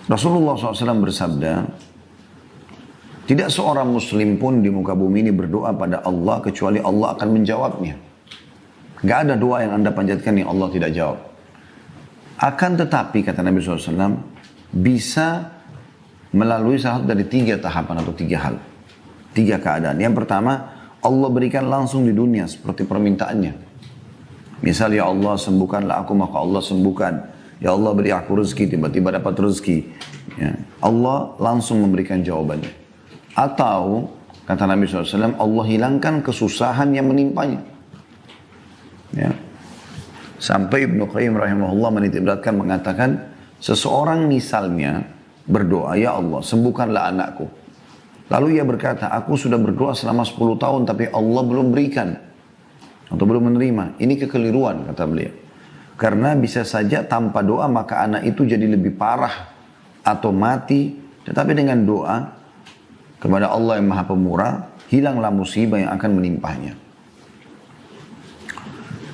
Rasulullah SAW bersabda, tidak seorang muslim pun di muka bumi ini berdoa pada Allah kecuali Allah akan menjawabnya. Gak ada doa yang anda panjatkan yang Allah tidak jawab. Akan tetapi, kata Nabi SAW, bisa melalui salah satu dari 3 tahapan atau 3 hal. 3 keadaan. Yang pertama, Allah berikan langsung di dunia seperti permintaannya. Misal, ya Allah sembuhkanlah aku, maka Allah sembuhkan. Ya Allah beri aku rezeki, tiba-tiba dapat rezeki. Ya. Allah langsung memberikan jawabannya. Atau, kata Nabi SAW, Allah hilangkan kesusahan yang menimpanya. Ya. Sampai Ibnu Qayyim rahimahullah menitikberatkan mengatakan, seseorang misalnya berdoa, ya Allah sembuhkanlah anakku. Lalu ia berkata, aku sudah berdoa selama 10 tahun tapi Allah belum berikan. Atau belum menerima. Ini kekeliruan, kata beliau. Karena bisa saja tanpa doa maka anak itu jadi lebih parah atau mati. Tetapi dengan doa kepada Allah yang Maha Pemurah, hilanglah musibah yang akan menimpahnya.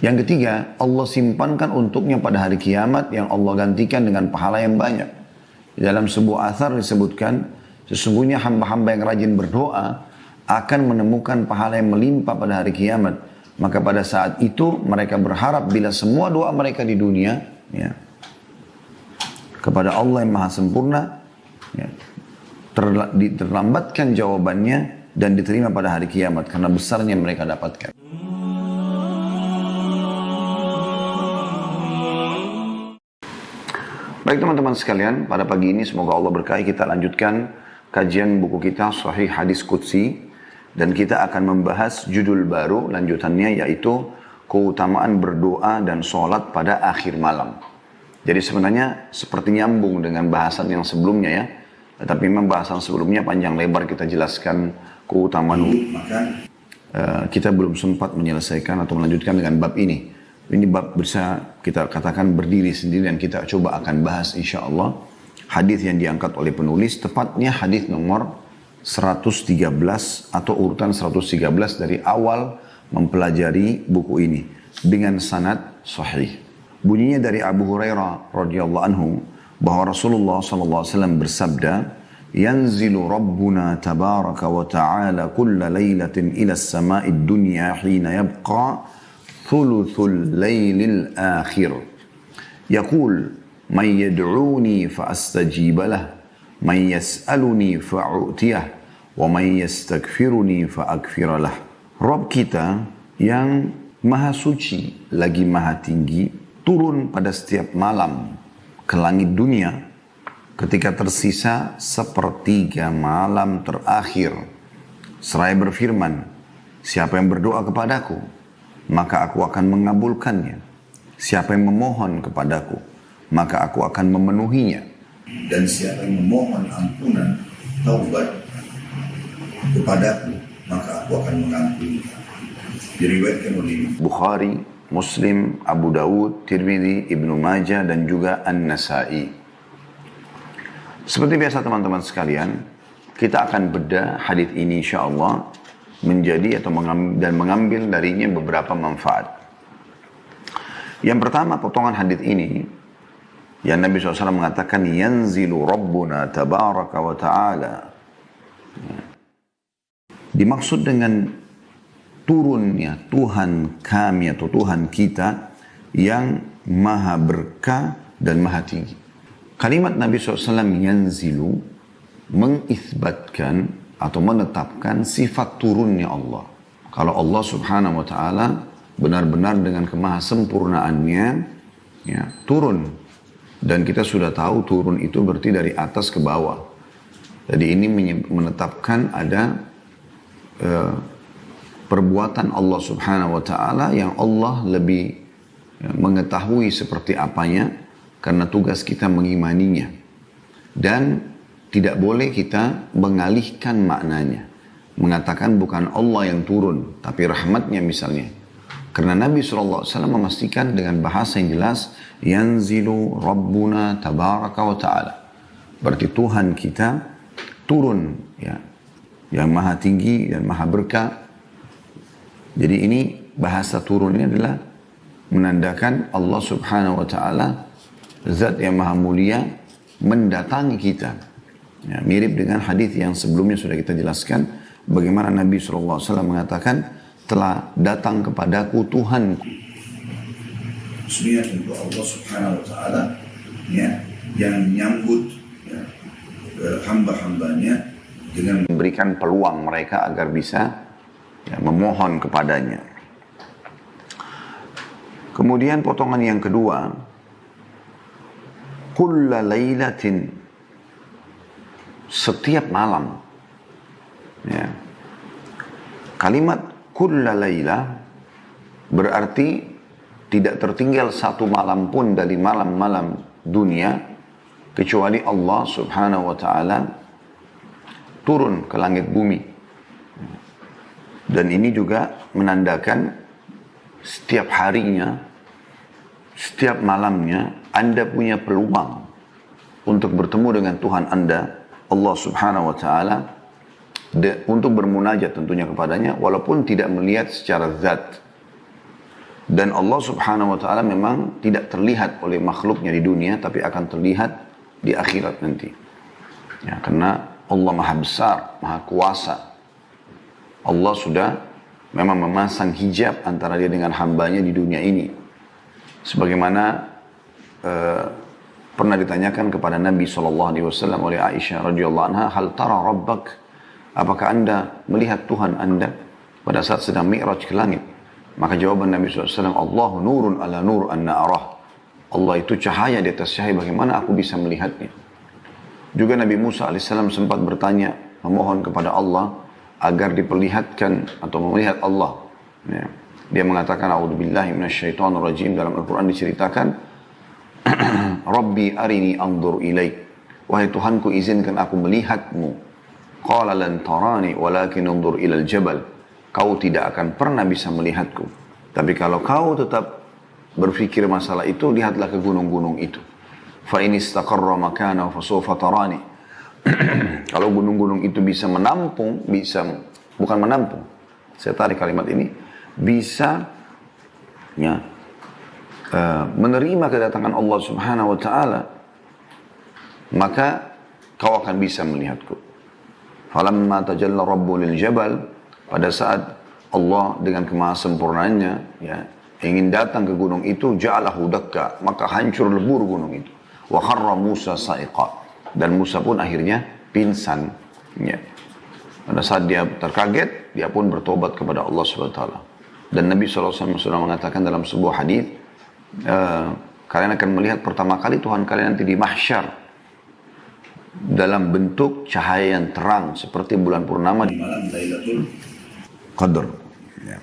Yang ketiga, Allah simpankan untuknya pada hari kiamat yang Allah gantikan dengan pahala yang banyak. Di dalam sebuah athar disebutkan, sesungguhnya hamba-hamba yang rajin berdoa akan menemukan pahala yang melimpah pada hari kiamat. Maka pada saat itu mereka berharap bila semua doa mereka di dunia ya, kepada Allah yang Maha Sempurna ya, terlambatkan jawabannya dan diterima pada hari kiamat karena besarnya mereka dapatkan. Baik teman-teman sekalian, pada pagi ini semoga Allah berkahi. Kita lanjutkan kajian buku kita Sahih Hadis Qudsi. Dan kita akan membahas judul baru lanjutannya, yaitu keutamaan berdoa dan sholat pada akhir malam. Jadi sebenarnya seperti nyambung dengan bahasan yang sebelumnya ya. Tetapi memang bahasan sebelumnya panjang lebar kita jelaskan keutamaan. Maka kita belum sempat menyelesaikan atau melanjutkan dengan bab ini. Ini bab bisa kita katakan berdiri sendiri dan kita coba akan bahas insya Allah. Hadis yang diangkat oleh penulis, tepatnya hadis nomor 113 atau urutan 113 dari awal mempelajari buku ini dengan sanad sahih. Bunyinya dari Abu Hurairah radhiyallahu anhu bahwa Rasulullah sallallahu alaihi wasallam bersabda, "Yanzilu Rabbuna tabaraka wa ta'ala kulla lailatin ila as-sama'id dunya hina yabqa thuluthul lailil akhir. Yaqul man yad'uni fa astajib lahu. Man yas'aluni fa'u'tiyah wa man yastaghfiruni fa'aghfiralah." Rabb kita yang maha suci lagi maha tinggi turun pada setiap malam ke langit dunia ketika tersisa sepertiga malam terakhir. Seraya berfirman, siapa yang berdoa kepadaku maka aku akan mengabulkannya. Siapa yang memohon kepadaku maka aku akan memenuhinya. Dan siapa yang memohon ampunan taubat kepadaku maka aku akan mengampuni. Diriwayatkan oleh Bukhari, Muslim, Abu Dawud, Tirmidzi, Ibnu Majah dan juga An-Nasai. Seperti biasa teman-teman sekalian, kita akan bedah hadis ini insyaallah menjadi atau mengambil darinya beberapa manfaat. Yang pertama, potongan hadis ini yang Nabi SAW mengatakan, yanzilu Rabbuna tabaraka wa ta'ala. Dimaksud dengan turunnya Tuhan kami atau Tuhan kita yang maha berkah dan maha tinggi. Kalimat Nabi SAW yanzilu mengisbatkan atau menetapkan sifat turunnya Allah. Kalau Allah Subhanahu wa ta'ala benar-benar dengan kemahasempurnaannya ya, turun. Dan kita sudah tahu turun itu berarti dari atas ke bawah. Jadi ini menetapkan ada perbuatan Allah Subhanahu wa ta'ala yang Allah lebih mengetahui seperti apanya karena tugas kita mengimaninya. Dan tidak boleh kita mengalihkan maknanya. Mengatakan bukan Allah yang turun, tapi rahmatnya misalnya. Karena Nabi SAW memastikan dengan bahasa yang jelas, yanzilu Rabbuna tabaraka wa ta'ala. Berarti Tuhan kita turun, ya, yang maha tinggi dan maha berkah. Jadi ini bahasa turun ini adalah menandakan Allah Subhanahu wa ta'ala zat yang maha mulia mendatangi kita. Ya, mirip dengan hadis yang sebelumnya sudah kita jelaskan, bagaimana Nabi SAW mengatakan, telah datang kepadaku Tuhan. Maksudnya tentu Allah Subhanahu Wa Taala ya, yang menyambut ya, hamba-hambanya dengan memberikan peluang mereka agar bisa ya, memohon kepadanya. Kemudian potongan yang kedua, kulla lailatin, setiap malam. Ya. Kalimat kulla laila berarti tidak tertinggal satu malam pun dari malam-malam dunia kecuali Allah Subhanahu wa taala turun ke langit bumi. Dan ini juga menandakan setiap harinya, setiap malamnya Anda punya peluang untuk bertemu dengan Tuhan Anda, Allah Subhanahu wa taala, untuk bermunajat tentunya kepadanya walaupun tidak melihat secara zat. Dan Allah Subhanahu wa taala memang tidak terlihat oleh makhluknya di dunia, tapi akan terlihat di akhirat nanti. Ya, karena Allah Maha Besar, Maha Kuasa. Allah sudah memang memasang hijab antara dia dengan hambanya di dunia ini. Sebagaimana pernah ditanyakan kepada Nabi SAW oleh Aisyah radhiyallahu anha, hal tara rabbak, apakah anda melihat Tuhan anda pada saat sedang mi'raj ke langit? Maka jawaban Nabi SAW, Allahu nurun ala nur anna arah. Allah itu cahaya di atas cahaya, bagaimana aku bisa melihatnya? Juga Nabi Musa AS sempat bertanya, memohon kepada Allah agar diperlihatkan atau melihat Allah. Ya. Dia mengatakan, A'udzubillahi minasyaitonirrajim, dalam Al-Quran diceritakan, Rabbi arini anzur ilaik. Wahai Tuhanku, izinkan aku melihatmu. Qala lan tarani walakin anzur ilal jabal. Kau tidak akan pernah bisa melihatku. Tapi kalau kau tetap berpikir masalah itu, lihatlah ke gunung-gunung itu. Fa in istaqarra makanahu fasawfa tarani. Kalau gunung-gunung itu bisa menampung, bukan menampung. Saya tarik kalimat ini, bisa ya, menerima kedatangan Allah Subhanahu wa taala, maka kau akan bisa melihatku. Falamma tajalla rabbu lil jabal, pada saat Allah dengan kemahasempurnaannya ya, ingin datang ke gunung itu, ja'alahu dakka, maka hancur lebur gunung itu. Wa kharra Musa sa'iqa, dan Musa pun akhirnya pingsan. Ya. Pada saat dia terkaget, dia pun bertobat kepada Allah SWT. Dan Nabi SAW sudah mengatakan dalam sebuah hadis, kalian akan melihat pertama kali Tuhan kalian nanti di mahsyar dalam bentuk cahaya yang terang seperti bulan purnama di malam Lailatul Qadar. Ya.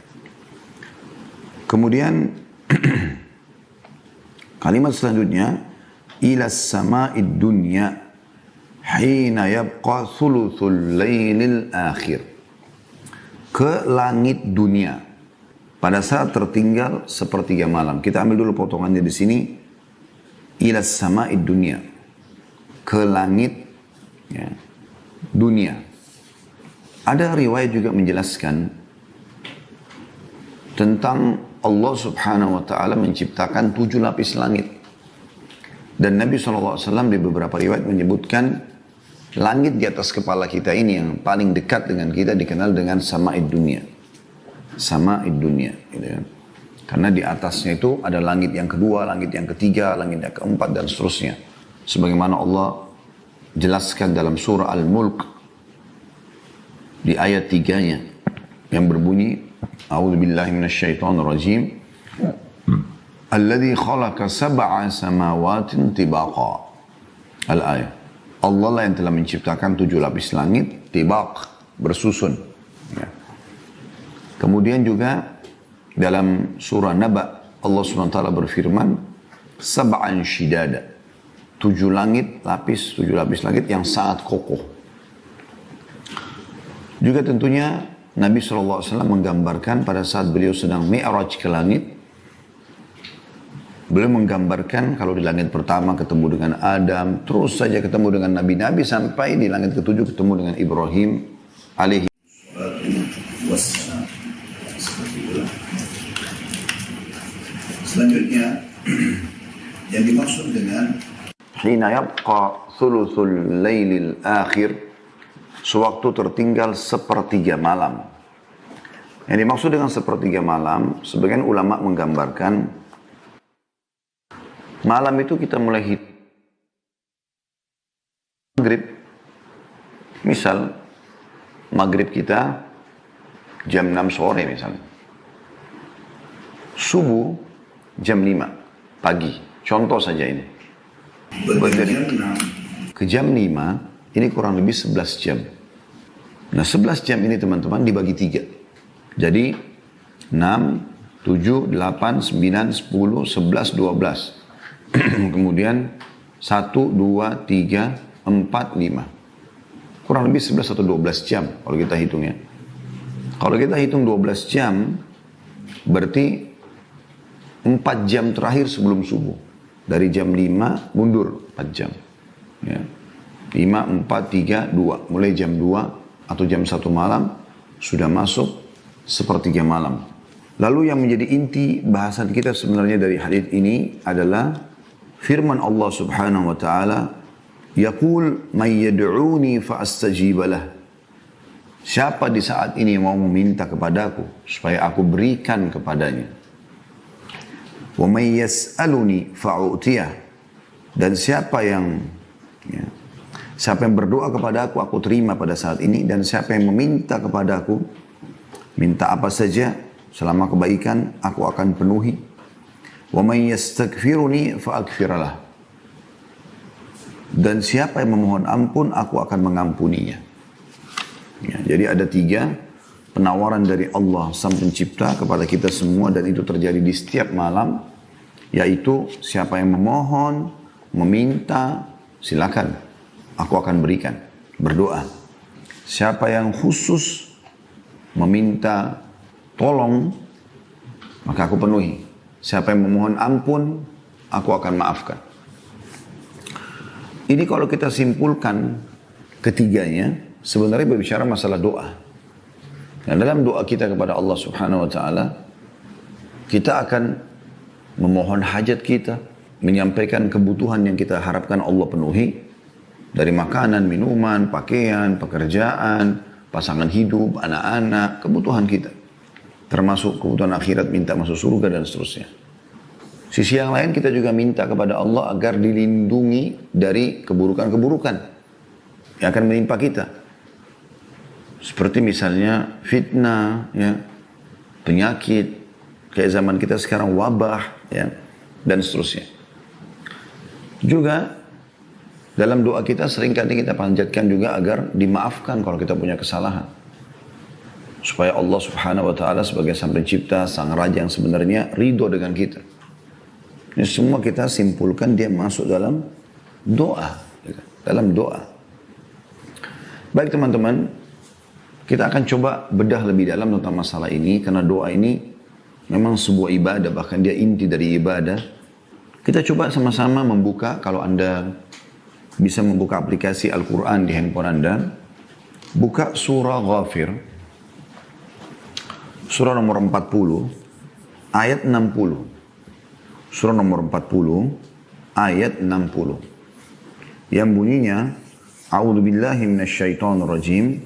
Kemudian kalimat selanjutnya, ila sama'id dunya hina yabqa thuluthul lailil akhir, ke langit dunia pada saat tertinggal sepertiga malam. Kita ambil dulu potongannya di sini, ila sama'id dunya, ke langit ya, dunia. Ada riwayat juga menjelaskan tentang Allah Subhanahu wa taala menciptakan 7 lapis langit. Dan Nabi SAW di beberapa riwayat menyebutkan langit di atas kepala kita ini yang paling dekat dengan kita dikenal dengan sama'id dunia. Sama'id dunia, gitu kan. Karena di atasnya itu ada langit yang kedua, langit yang ketiga, langit yang keempat, dan seterusnya. Sebagaimana Allah jelaskan dalam surah Al-Mulk di ayat 3-nya yang berbunyi, A'udzubillahi minasyaitonirrajim, Alladzi khalaqa sab'a samawatin tibaqa. Al-ayah. Allah lah yang telah menciptakan 7 lapis langit tibaq, bersusun. Ya. Kemudian juga dalam surah Naba Allah SWT berfirman, sab'an shidada, 7 lapis langit yang sangat kokoh. Juga tentunya Nabi SAW menggambarkan pada saat beliau sedang mi'raj ke langit, beliau menggambarkan kalau di langit pertama ketemu dengan Adam, terus saja ketemu dengan nabi-nabi sampai di langit ketujuh ketemu dengan Ibrahim alaihi wassalam. Selanjutnya yang dimaksud dengan hina yabqa thuluthul lailil akhir, sewaktu tertinggal sepertiga malam. Yang dimaksud dengan sepertiga malam, sebagian ulama menggambarkan malam itu kita mulai maghrib. Misal maghrib kita jam 6 sore misalnya. Subuh jam 5 pagi. Contoh saja ini. Dari ke jam 5 ini kurang lebih 11 jam. Nah 11 jam ini teman-teman dibagi 3. Jadi 6, 7, 8, 9, 10, 11, 12. Kemudian 1, 2, 3, 4, 5. Kurang lebih 11 atau 12 jam kalau kita hitungnya. Kalau kita hitung 12 jam, berarti 4 jam terakhir sebelum subuh. Dari jam 5 mundur 4 jam. Ya. 5, 4, 3, 2. Mulai jam 2 atau jam 1 malam sudah masuk sepertiga malam. Lalu yang menjadi inti bahasan kita sebenarnya dari hadis ini adalah firman Allah Subhanahu wa taala, yaqul may yad'uni fa astajib lah. Siapa di saat ini mau meminta kepadaku supaya aku berikan kepadanya. Wa may yas'aluni fa'utiyah. Dan siapa yang berdoa kepada aku terima pada saat ini. Dan siapa yang meminta kepada aku, minta apa saja selama kebaikan, aku akan penuhi. Wa may yastaghfiruni fa'aghfiralah. Dan siapa yang memohon ampun, aku akan mengampuninya. Ya, jadi ada 3 penawaran dari Allah Sang Pencipta kepada kita semua, dan itu terjadi di setiap malam, yaitu siapa yang memohon, meminta, silakan, aku akan berikan. Berdoa. Siapa yang khusus meminta tolong, maka aku penuhi. Siapa yang memohon ampun, aku akan maafkan. Ini kalau kita simpulkan ketiganya, sebenarnya berbicara masalah doa. Dan dalam doa kita kepada Allah Subhanahu wa taala, kita akan memohon hajat kita, menyampaikan kebutuhan yang kita harapkan Allah penuhi, dari makanan, minuman, pakaian, pekerjaan, pasangan hidup, anak-anak, kebutuhan kita. Termasuk kebutuhan akhirat, minta masuk surga dan seterusnya. Sisi yang lain kita juga minta kepada Allah agar dilindungi dari keburukan-keburukan yang akan menimpa kita. Seperti misalnya fitnah, ya, penyakit, kayak zaman kita sekarang wabah, ya, dan seterusnya. Juga dalam doa kita seringkali kita panjatkan juga agar dimaafkan kalau kita punya kesalahan. Supaya Allah Subhanahu wa taala sebagai Sang Pencipta, Sang Raja yang sebenarnya ridho dengan kita. Ini semua kita simpulkan dia masuk dalam doa, dalam doa. Baik teman-teman, kita akan coba bedah lebih dalam tentang masalah ini, karena doa ini memang sebuah ibadah, bahkan dia inti dari ibadah. Kita coba sama-sama membuka, kalau Anda bisa membuka aplikasi Al-Quran di handphone Anda, buka surah Ghafir, surah nomor 40, ayat 60. Surah nomor 40, ayat 60. Yang bunyinya, A'udzu billahi minasyaitonir rajim.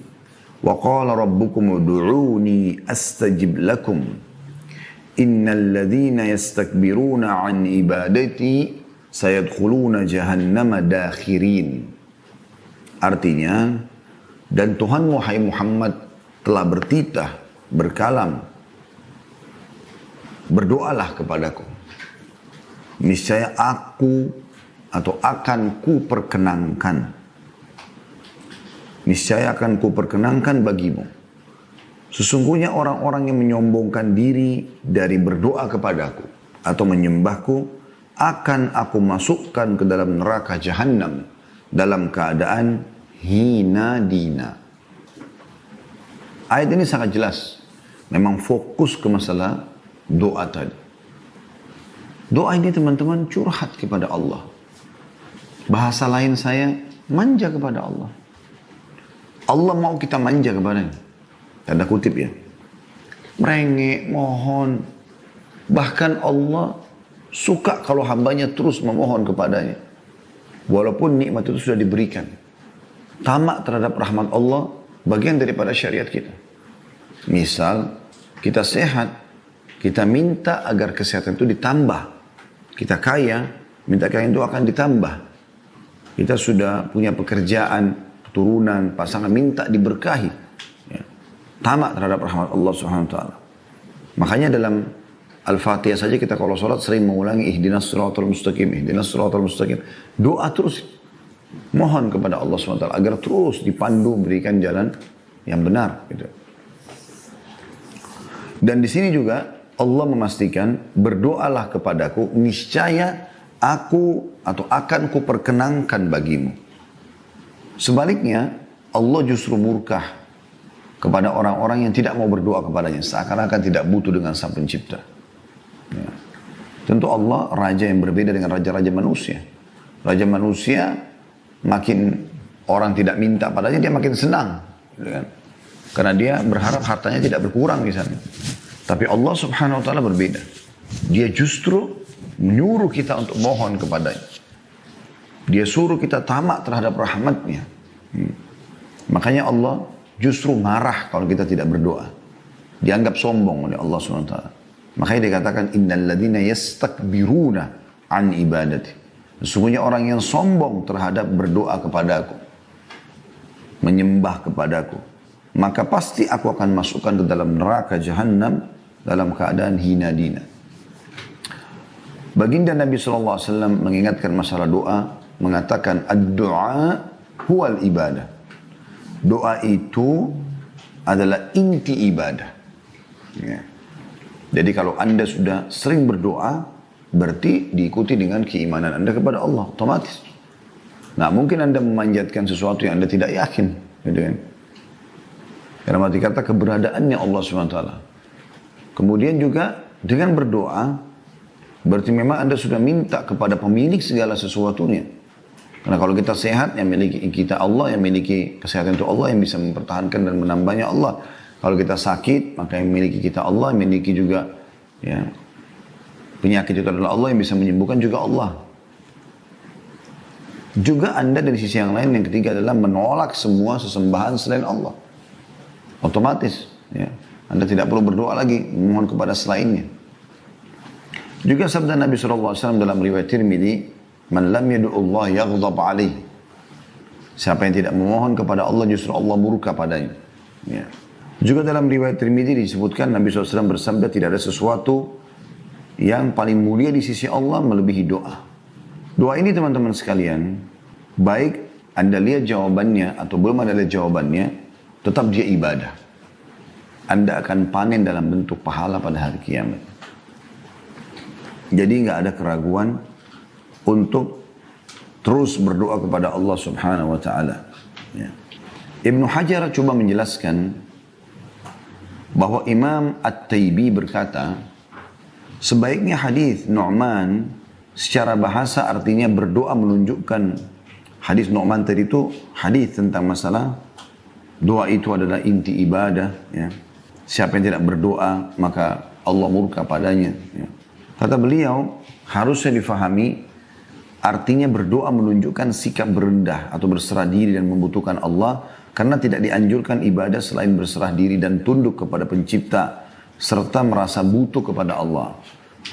Wa qala rabbukum ud'uni astajib lakum. Innal ladzina yastakbiruna an ibadati sayadkhuluna jahannama dakhirin. Artinya, dan Tuhanmu hai Muhammad telah bertitah, berkalam, berdoalah kepadaku. Niscaya aku atau akan ku perkenankan. Niscaya akan ku perkenankan bagimu. Sesungguhnya orang-orang yang menyombongkan diri dari berdoa kepadaku atau menyembahku, akan aku masukkan ke dalam neraka Jahannam dalam keadaan hina dina. Ayat ini sangat jelas. Memang fokus ke masalah doa tadi. Doa ini teman-teman curhat kepada Allah. Bahasa lain saya, manja kepada Allah. Allah mau kita manja kepadanya. Tanda kutip ya. Merengek, mohon. Bahkan Allah suka kalau hambanya terus memohon kepadanya. walaupun nikmat itu sudah diberikan. Tamak terhadap rahmat Allah bagian daripada syariat kita. Misal, kita sehat, kita minta agar kesehatan itu ditambah. Kita kaya, minta kaya itu akan ditambah. Kita sudah punya pekerjaan, keturunan, pasangan, minta diberkahi. Ya. Tamak terhadap rahmat Allah Subhanahu wa taala. Makanya dalam Al-Fatihah saja kita kalau sholat sering mengulangi ihdinas siratal mustaqim, ihdinas siratal mustaqim. Doa terus mohon kepada Allah SWT agar terus dipandu berikan jalan yang benar. Gitu. Dan di sini juga Allah memastikan berdoalah kepadaku, niscaya aku atau akan kuperkenankan bagimu. Sebaliknya Allah justru murka kepada orang-orang yang tidak mau berdoa kepadanya, seakan-akan tidak butuh dengan Sang Pencipta. Ya. Tentu Allah raja yang berbeda dengan raja-raja manusia. Raja manusia makin orang tidak minta padanya dia makin senang, gitu kan? Karena dia berharap hartanya tidak berkurang di sana. Tapi Allah Subhanahu wa taala berbeda. Dia justru menyuruh kita untuk mohon kepadanya. Dia suruh kita tamak terhadap rahmatnya. Makanya Allah justru marah kalau kita tidak berdoa. Dianggap sombong oleh Allah Subhanahu wa taala. Makanya dikatakan innal ladzina yastakbiruna an ibadati. Sesungguhnya orang yang sombong terhadap berdoa kepadaku, menyembah kepadaku, maka pasti aku akan masukkan ke dalam neraka jahanam dalam keadaan hina dina. Baginda Nabi SAW mengingatkan masalah doa, mengatakan ad-du'a huwal ibadah. Doa itu adalah inti ibadah. Ya. Jadi kalau anda sudah sering berdoa, berarti diikuti dengan keimanan anda kepada Allah, otomatis. Nah, mungkin anda memanjatkan sesuatu yang anda tidak yakin, gitu kan? Dalam arti kata keberadaannya Allah SWT. Kemudian juga dengan berdoa, berarti memang anda sudah minta kepada pemilik segala sesuatunya. Karena kalau kita sehat, yang miliki kita Allah, yang miliki kesehatan itu Allah, yang bisa mempertahankan dan menambahnya Allah. Kalau kita sakit, maka yang miliki kita Allah, yang miliki juga ya, penyakit itu adalah Allah, yang bisa menyembuhkan juga Allah. Juga anda dari sisi yang lain, yang ketiga adalah menolak semua sesembahan selain Allah. Otomatis, ya, anda tidak perlu berdoa lagi, memohon kepada selainnya. Juga sabda Nabi SAW dalam riwayat Tirmidzi, "Man lam yad'ullah yaghdab alaih." Siapa yang tidak memohon kepada Allah, justru Allah murka padanya. Ya. Juga dalam riwayat Tirmidzi disebutkan Nabi SAW bersabda, tidak ada sesuatu yang paling mulia di sisi Allah melebihi doa. Doa ini teman-teman sekalian, baik anda lihat jawabannya atau belum ada lihat jawabannya, tetap dia ibadah. Anda akan panen dalam bentuk pahala pada hari kiamat. Jadi nggak ada keraguan untuk terus berdoa kepada Allah Subhanahu wa taala. Ya. Ibnu Hajar coba menjelaskan bahwa Imam At-Taibi berkata, sebaiknya hadis Nu'man secara bahasa artinya berdoa menunjukkan hadis Nu'man tadi itu hadis tentang masalah doa itu adalah inti ibadah. Ya. Siapa yang tidak berdoa maka Allah murka padanya. Ya. Kata beliau harusnya difahami artinya berdoa menunjukkan sikap berendah atau berserah diri dan membutuhkan Allah. Karena tidak dianjurkan ibadah selain berserah diri dan tunduk kepada pencipta. Serta merasa butuh kepada Allah.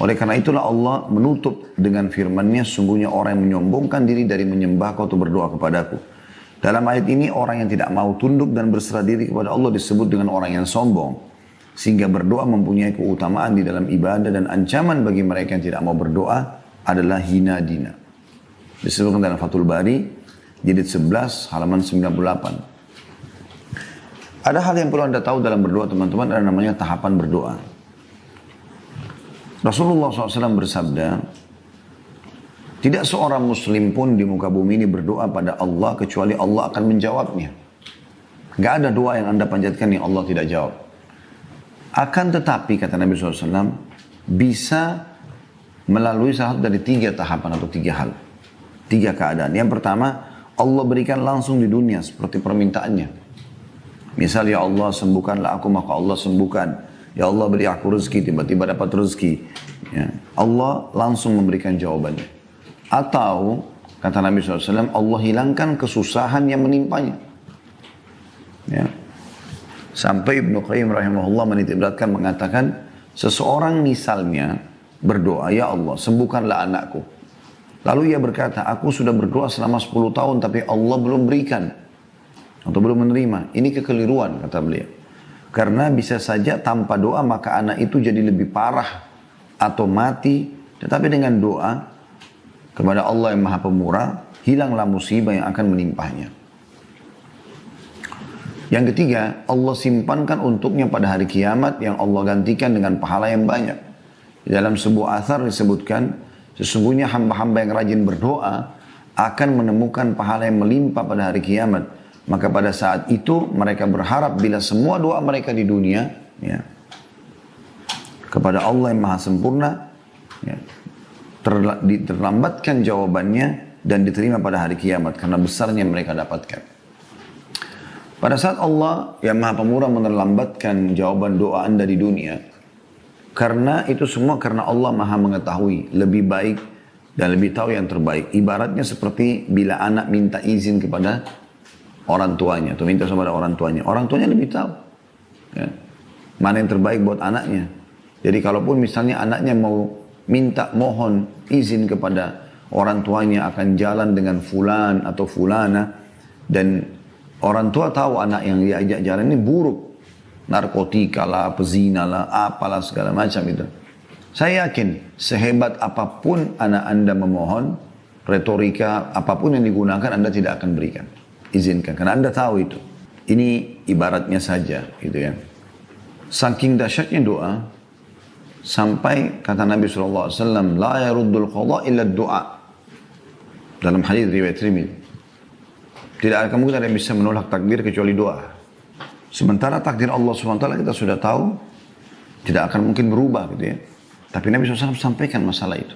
Oleh karena itulah Allah menutup dengan firman-Nya, sungguhnya orang yang menyombongkan diri dari menyembahku atau berdoa kepadaku. Dalam ayat ini orang yang tidak mau tunduk dan berserah diri kepada Allah disebut dengan orang yang sombong. Sehingga berdoa mempunyai keutamaan di dalam ibadah dan ancaman bagi mereka yang tidak mau berdoa adalah hina dina. Disebutkan dalam Fathul Bari, jilid 11, halaman 98. Ada hal yang perlu anda tahu dalam berdoa teman-teman, ada namanya tahapan berdoa. Rasulullah SAW bersabda, tidak seorang muslim pun di muka bumi ini berdoa pada Allah kecuali Allah akan menjawabnya. Gak ada doa yang anda panjatkan yang Allah tidak jawab. Akan tetapi, kata Nabi SAW, bisa melalui salah satu dari 3 tahapan atau 3 hal. 3 keadaan. Yang pertama, Allah berikan langsung di dunia seperti permintaannya. Misal, ya Allah sembuhkanlah aku, maka Allah sembuhkan. Ya Allah beri aku rezeki, tiba-tiba dapat rezeki. Ya. Allah langsung memberikan jawabannya. Atau kata Nabi SAW, Allah hilangkan kesusahan yang menimpanya. Ya. Sampai Ibnu Qayyim rahimahullah menitikberatkan mengatakan, seseorang misalnya berdoa, ya Allah sembuhkanlah anakku. Lalu ia berkata, aku sudah berdoa selama 10 tahun tapi Allah belum berikan atau belum menerima. Ini kekeliruan kata beliau. Karena bisa saja tanpa doa maka anak itu jadi lebih parah atau mati. Tetapi dengan doa kepada Allah yang Maha Pemurah, hilanglah musibah yang akan menimpahnya. Yang ketiga, Allah simpankan untuknya pada hari kiamat yang Allah gantikan dengan pahala yang banyak. Di dalam sebuah athar disebutkan, sesungguhnya hamba-hamba yang rajin berdoa akan menemukan pahala yang melimpah pada hari kiamat. Maka pada saat itu mereka berharap bila semua doa mereka di dunia ya, kepada Allah yang Maha Sempurna ya, terlambatkan jawabannya dan diterima pada hari kiamat karena besarnya yang mereka dapatkan. Pada saat Allah yang Maha Pemurah menerlambatkan jawaban doa Anda di dunia, karena itu semua karena Allah Maha mengetahui lebih baik dan lebih tahu yang terbaik. Ibaratnya seperti bila anak minta izin kepada orang tuanya atau minta sama orang tuanya. Orang tuanya lebih tahu ya, mana yang terbaik buat anaknya. Jadi kalaupun misalnya anaknya mau minta mohon izin kepada orang tuanya akan jalan dengan fulan atau fulana, dan orang tua tahu anak yang diajak jalan ini buruk, narkotika lah, pezina lah, apalah segala macam itu. Saya yakin sehebat apapun anak Anda memohon, retorika apapun yang digunakan Anda tidak akan berikan, izinkan, karena Anda tahu itu. Ini ibaratnya saja, gitu ya. Saking dahsyatnya doa, sampai kata Nabi SAW, la yaruddul qadha illa doa. Dalam hadis riwayat Tirmidzi, tidak akan mungkin ada yang bisa menolak takdir kecuali doa. Sementara takdir Allah SWT kita sudah tahu, tidak akan mungkin berubah gitu ya. Tapi Nabi SAW sampaikan masalah itu.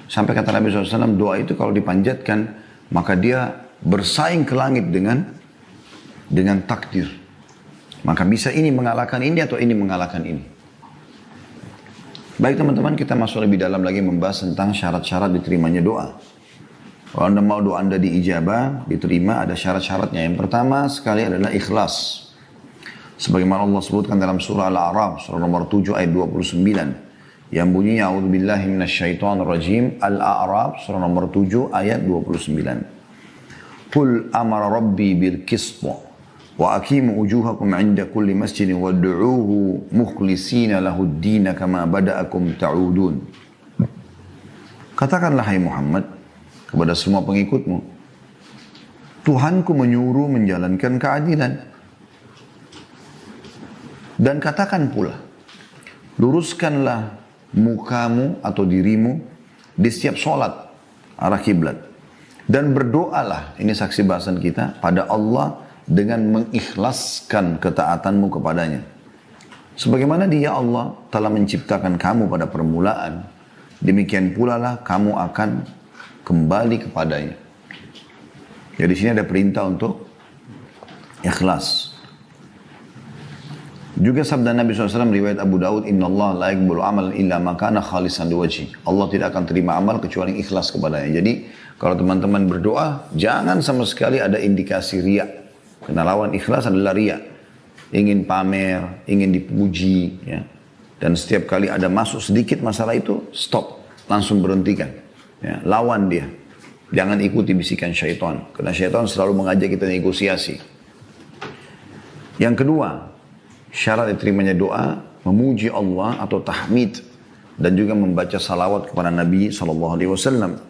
Sampai kata Nabi SAW, doa itu kalau dipanjatkan, maka dia bersaing ke langit dengan takdir. Maka bisa ini mengalahkan ini atau ini mengalahkan ini. Baik teman-teman, kita masuk lebih dalam lagi membahas tentang syarat-syarat diterimanya doa. Kalau Anda mau doa Anda diijabah, diterima, ada syarat-syaratnya. Yang pertama sekali adalah ikhlas. Sebagaimana Allah sebutkan dalam surah Al-A'raf, surah nomor 7 ayat 29. Yang bunyinya, A'udzubillahi minasyaitonirrajim, Al-A'raf, surah nomor 7 ayat 29. Qul amara rabbi bil qisṭi wa aqimu wujuhakum 'inda kulli masjidin wad'uuhu mukhlishina lahu ad-din kama bada'akum ta'udun. Katakanlah hai Muhammad kepada semua pengikutmu, Tuhanku menyuruh menjalankan keadilan. Dan katakan pula, luruskanlah mukamu atau dirimu di setiap sholat arah kiblat. Dan berdoalah, ini saksi bahasan kita, pada Allah dengan mengikhlaskan ketaatanmu kepadanya. Sebagaimana Dia Allah telah menciptakan kamu pada permulaan, demikian pula lah kamu akan kembali kepadanya. Jadi di sini ada perintah untuk ikhlas. Juga sabda Nabi SAW riwayat Abu Daud, Inna Allah la yaqbalu amalan illa ma kana khalisan liwajhi. Allah tidak akan terima amal kecuali ikhlas kepadanya. Jadi kalau teman-teman berdoa, jangan sama sekali ada indikasi riya. Karena lawan ikhlas adalah riya. Ingin pamer, ingin dipuji, ya. Dan setiap kali ada masuk sedikit masalah itu, stop, langsung berhentikan. Ya, lawan dia. Jangan ikuti bisikan syaitan. Karena syaitan selalu mengajak kita negosiasi. Yang kedua, syarat diterimanya doa, memuji Allah atau tahmid. Dan juga membaca salawat kepada Nabi SAW.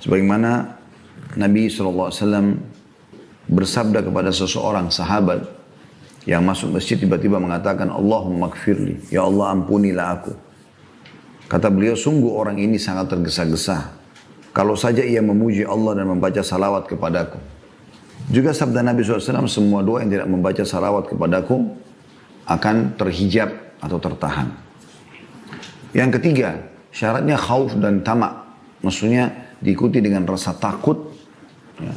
Sebagaimana Nabi SAW bersabda kepada seseorang sahabat yang masuk masjid tiba-tiba mengatakan, Allahumma gfirli, ya Allah ampunilah aku. Kata beliau, sungguh orang ini sangat tergesa-gesa. Kalau saja ia memuji Allah dan membaca salawat kepadaku. Juga sabda Nabi SAW, semua doa yang tidak membaca salawat kepadaku akan terhijab atau tertahan. Yang ketiga, syaratnya khauf dan tamak. Maksudnya diikuti dengan rasa takut. Ya.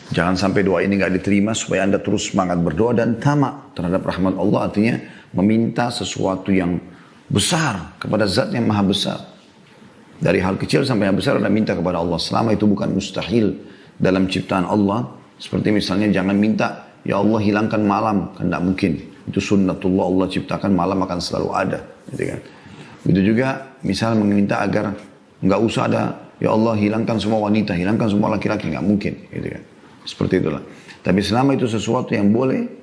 Jangan sampai doa ini nggak diterima supaya Anda terus semangat berdoa, dan tamak terhadap rahmat Allah, artinya meminta sesuatu yang besar kepada zat yang maha besar. Dari hal kecil sampai yang besar Anda minta kepada Allah. Selama itu bukan mustahil dalam ciptaan Allah. Seperti misalnya jangan minta, ya Allah hilangkan malam. Kan tidak mungkin. Itu sunnatullah, Allah ciptakan malam akan selalu ada. Gitu kan. Begitu juga misal meminta agar nggak usah ada, ya Allah hilangkan semua wanita, hilangkan semua laki-laki. Nggak mungkin. Gitu kan. Seperti itulah. Tapi selama itu sesuatu yang boleh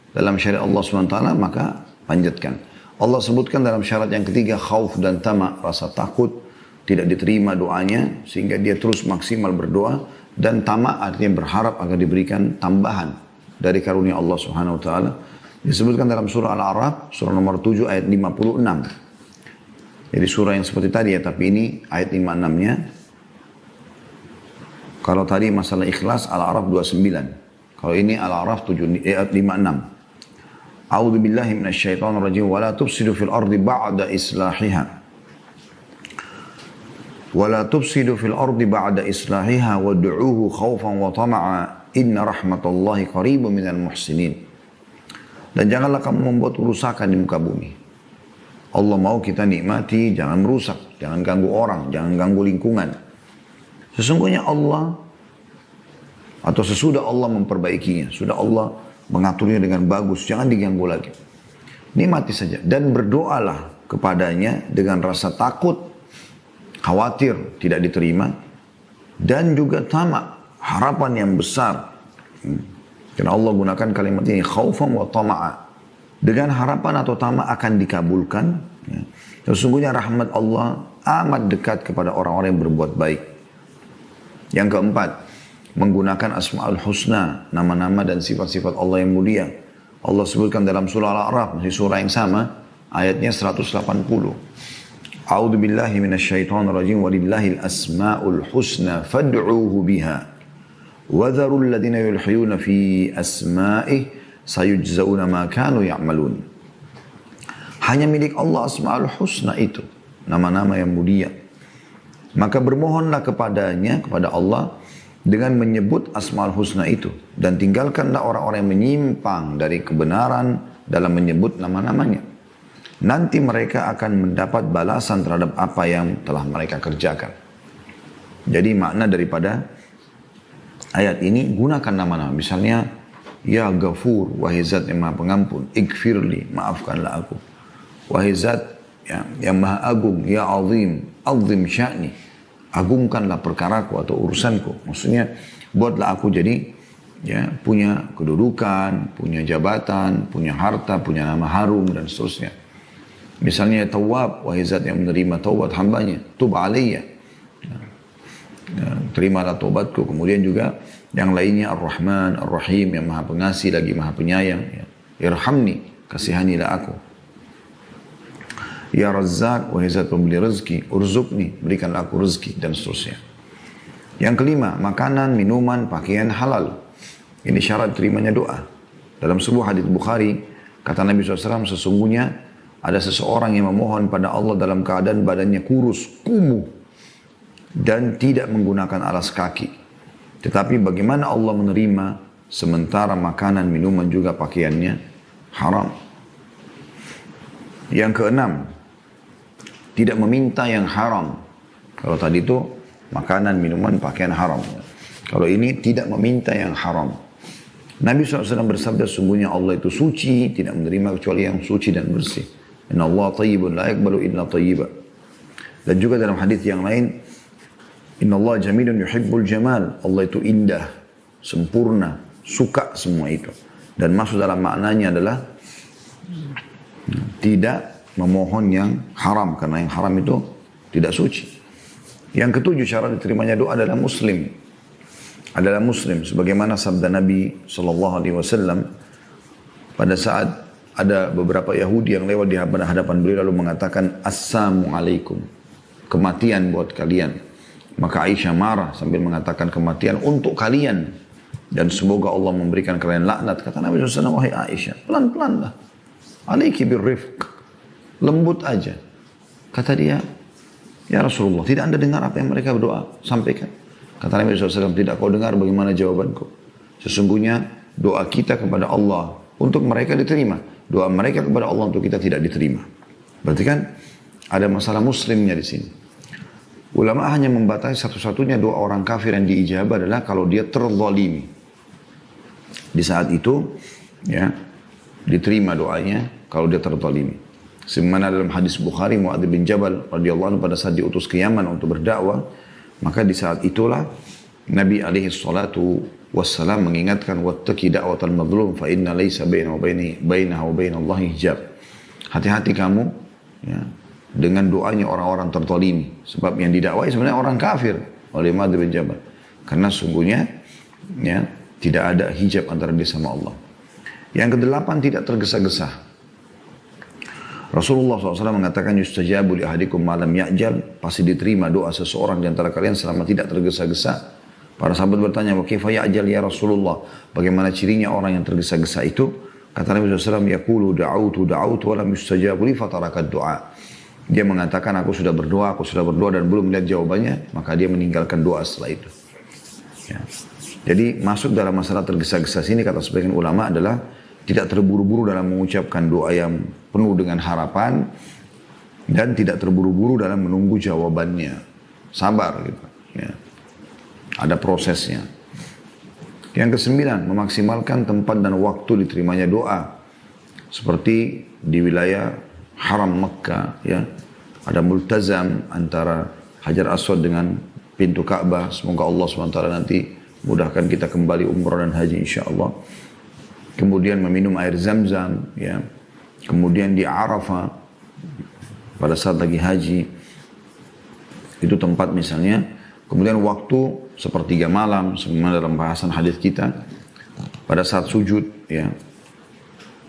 dalam syariat Allah SWT, maka panjatkan. Allah sebutkan dalam syarat yang ketiga, khauf dan tama, rasa takut, tidak diterima doanya, sehingga dia terus maksimal berdoa, dan tama artinya berharap agar diberikan tambahan dari karunia Allah Subhanahu Wa Taala. Disebutkan dalam surah Al-A'raf, surah nomor 7 ayat 56. Jadi surah yang seperti tadi ya, tapi ini ayat 56-nya. Kalau tadi masalah ikhlas, Al-A'raf 29. Kalau ini Al-A'raf 56. A'udzu billahi minasyaitonir rajim wa la tufsidu fil ardi ba'da islahiha. Wa la tufsidu fil ardi ba'da islahiha wad'uuhu khaufan wa tama'a inna rahmatallahi qaribun minal muhsinin. Dan janganlah kamu membuat kerusakan di muka bumi. Allah mau kita nikmati, jangan merusak, jangan ganggu orang, jangan ganggu lingkungan. Sesungguhnya Allah atau sesudah Allah memperbaikinya, sudah Allah mengaturnya dengan bagus, jangan diganggu lagi. Nikmati saja dan berdoalah kepadanya dengan rasa takut, khawatir tidak diterima, dan juga tamak, harapan yang besar. Karena Allah gunakan kalimat ini, khaufan wa tama'a, dengan harapan atau tamak akan dikabulkan. Sesungguhnya rahmat Allah amat dekat kepada orang-orang yang berbuat baik. Yang keempat, menggunakan asma'ul husna, nama-nama dan sifat-sifat Allah yang mulia. Allah sebutkan dalam surah Al-A'raf, masih surah yang sama, ayatnya 180. A'udzu billahi minasyaitonir rajim, walillahil asma'ul husna fad'uuhu biha. Wa dharul ladzina yulhiyuna fi asma'ihi sayujzauna ma kanu ya'malun. Hanya milik Allah asma'ul husna itu, nama-nama yang mulia. Maka bermohonlah kepadanya, kepada Allah, dengan menyebut asmaul husna itu, dan tinggalkanlah orang-orang yang menyimpang dari kebenaran dalam menyebut nama-namanya. Nanti mereka akan mendapat balasan terhadap apa yang telah mereka kerjakan. Jadi makna daripada ayat ini, gunakan nama-nama. Misalnya, ya Ghafur, wahai zat yang maha pengampun, ighfirli, maafkanlah aku. Wahai zat yang maha agung, ya azim, azim sya'ni, agungkanlah perkaraku atau urusanku. Maksudnya buatlah aku jadi punya kedudukan, punya jabatan, punya harta, punya nama harum dan seterusnya. Misalnya Tawwab, wahai zat yang menerima taubat hambanya, tub alayya, terimalah taubatku. Kemudian juga yang lainnya Ar-Rahman, Ar-Rahim, yang maha pengasih lagi maha penyayang. Irhamni, kasihanilah aku. Ya Razzaq, wahai zat pemberi rezeki, urzukni, berikanlah aku rezeki, dan seterusnya. Yang kelima, makanan, minuman, pakaian halal. Ini syarat terimanya doa. Dalam sebuah hadits Bukhari, kata Nabi SAW, sesungguhnya ada seseorang yang memohon pada Allah dalam keadaan badannya kurus, kumuh, dan tidak menggunakan alas kaki. Tetapi bagaimana Allah menerima sementara makanan, minuman, juga pakaiannya haram. Yang keenam, tidak meminta yang haram. Kalau tadi itu makanan, minuman, pakaian haram. Kalau ini tidak meminta yang haram. Nabi SAW bersabda, sungguhnya Allah itu suci, tidak menerima kecuali yang suci dan bersih. Inna Allah tayyibun la yakbalu illa tayyiba. Dan juga dalam hadis yang lain, Inna Allah jamilun yuhibbul jamal. Allah itu indah, sempurna, suka semua itu. Dan masuk dalam maknanya adalah tidak memohon yang haram, karena yang haram itu tidak suci. Yang ketujuh, syarat diterimanya doa adalah muslim. Adalah muslim, sebagaimana sabda Nabi SAW pada saat ada beberapa Yahudi yang lewat di hadapan beliau lalu mengatakan, Assalamualaikum, kematian buat kalian. Maka Aisyah marah sambil mengatakan, kematian untuk kalian, dan semoga Allah memberikan kalian laknat. Kata Nabi SAW, wahai Aisyah, pelan-pelan lah, alaiki birrifq, lembut aja. Kata dia, ya Rasulullah, tidak anda dengar apa yang mereka berdoa? Sampaikan. Kata Nabi SAW, tidak kau dengar bagaimana jawabanku? Sesungguhnya doa kita kepada Allah untuk mereka diterima. Doa mereka kepada Allah untuk kita tidak diterima. Berarti kan ada masalah muslimnya di sini. Ulama hanya membatasi satu-satunya doa orang kafir yang diijabah adalah kalau dia terzalimi. Di saat itu, ya, diterima doanya kalau dia terzalimi. Sebagaimana dalam hadis Bukhari, Muadz bin Jabal radhiyallahu anhu pada saat diutus ke Yaman untuk berdakwah, maka di saat itulah Nabi alaihi salatu wassalam mengingatkan wattaqi da'watal mazlum fa inna laysa bainahu wa bainallahi hijab. Hati-hati kamu, ya, dengan doanya orang-orang terzalimi. Sebab yang didakwai sebenarnya orang kafir oleh Muadz bin Jabal. Karena sungguhnya, ya, tidak ada hijab antara dia sama Allah. Yang kedelapan, tidak tergesa-gesa. Rasulullah SAW mengatakan yustajabu li ahadikum malam ya'jal, pasti diterima doa seseorang di antara kalian selama tidak tergesa-gesa. Para sahabat bertanya, wa kaifa ya'jal ya Rasulullah? Bagaimana cirinya orang yang tergesa-gesa itu? Kata Nabi SAW, yaqulu da'autu wa lam yustajabu li fatarakat doa. Dia mengatakan aku sudah berdoa dan belum melihat jawabannya, maka dia meninggalkan doa setelah itu. Ya. Jadi masuk dalam masalah tergesa-gesa sini kata sebagian ulama adalah tidak terburu-buru dalam mengucapkan doa yang penuh dengan harapan dan tidak terburu-buru dalam menunggu jawabannya. Sabar gitu. Ya. Ada prosesnya. Yang kesembilan, memaksimalkan tempat dan waktu diterimanya doa. Seperti di wilayah Haram Mekah, ya. Ada multazam antara Hajar Aswad dengan pintu Ka'bah. Semoga Allah SWT nanti mudahkan kita kembali umrah dan haji insyaAllah. Kemudian meminum air zam-zam, ya. Kemudian di Arafah pada saat lagi haji, itu tempat misalnya. Kemudian waktu sepertiga malam, sebagaimana dalam bahasan hadis kita, pada saat sujud, ya.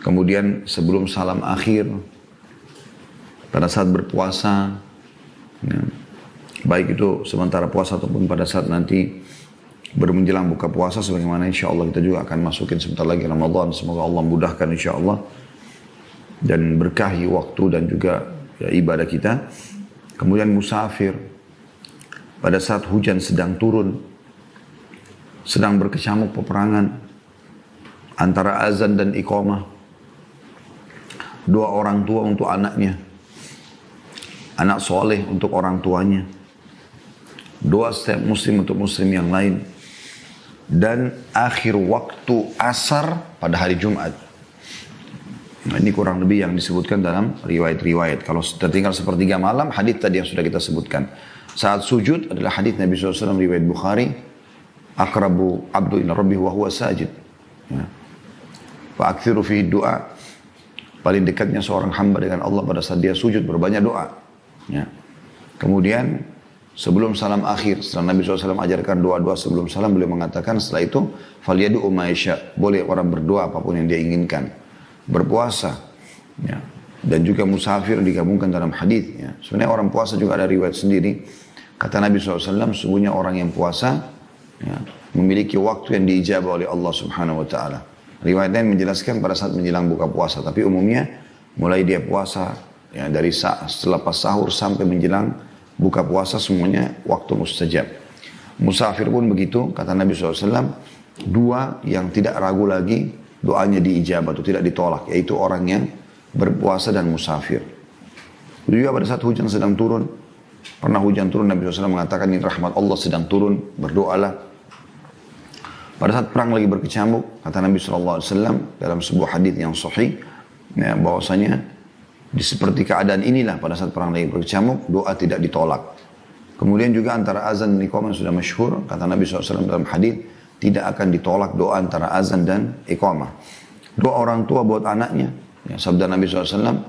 Kemudian sebelum salam akhir, pada saat berpuasa, ya. Baik itu sementara puasa ataupun pada saat nanti menjelang buka puasa, sebagaimana insya Allah kita juga akan masukin sebentar lagi Ramadan. Semoga Allah mudahkan insya Allah dan berkahi waktu dan juga, ya, ibadah kita. Kemudian musafir pada saat hujan sedang turun, sedang berkecamuk peperangan antara azan dan iqamah, doa orang tua untuk anaknya, anak soleh untuk orang tuanya, doa setiap muslim untuk muslim yang lain, dan akhir waktu asar pada hari Jumat. Nah, ini kurang lebih yang disebutkan dalam riwayat-riwayat. Kalau tertinggal sepertiga malam, hadis tadi yang sudah kita sebutkan. Saat sujud adalah hadis Nabi SAW riwayat Bukhari, aqrabu abdu ila rabbih wa huwa sajid. Ya. Fa aktsiru fihi du'a. Paling dekatnya seorang hamba dengan Allah pada saat dia sujud, berbanyak doa. Ya. Kemudian sebelum salam akhir, setelah Nabi SAW ajarkan doa-doa sebelum salam, beliau mengatakan setelah itu, فَلْيَدُعُ مَا يَشَاءُ. Boleh orang berdoa apapun yang dia inginkan. Berpuasa, ya. Dan juga musafir digabungkan dalam hadis. Ya. Sebenarnya orang puasa juga ada riwayat sendiri. Kata Nabi SAW, sesungguhnya orang yang puasa, ya, memiliki waktu yang diijabah oleh Allah Subhanahu Wa Taala. Riwayat lain menjelaskan pada saat menjelang buka puasa, tapi umumnya mulai dia puasa, ya, dari setelah pas sahur sampai menjelang buka puasa semuanya waktu mustajab. Musafir pun begitu, kata Nabi SAW, dua yang tidak ragu lagi doanya diijabah atau tidak ditolak, yaitu orang yang berpuasa dan musafir. Juga pada saat hujan sedang turun, pernah hujan turun, Nabi SAW mengatakan ini rahmat Allah sedang turun, berdoalah. Pada saat perang lagi berkecamuk, kata Nabi SAW dalam sebuah hadis yang sahih, ya, bahwasanya di seperti keadaan inilah pada saat perang lagi berkecamuk, doa tidak ditolak. Kemudian juga antara azan dan iqamah sudah masyhur, kata Nabi SAW dalam hadis, tidak akan ditolak doa antara azan dan iqamah. Doa orang tua buat anaknya, ya, sabda Nabi SAW,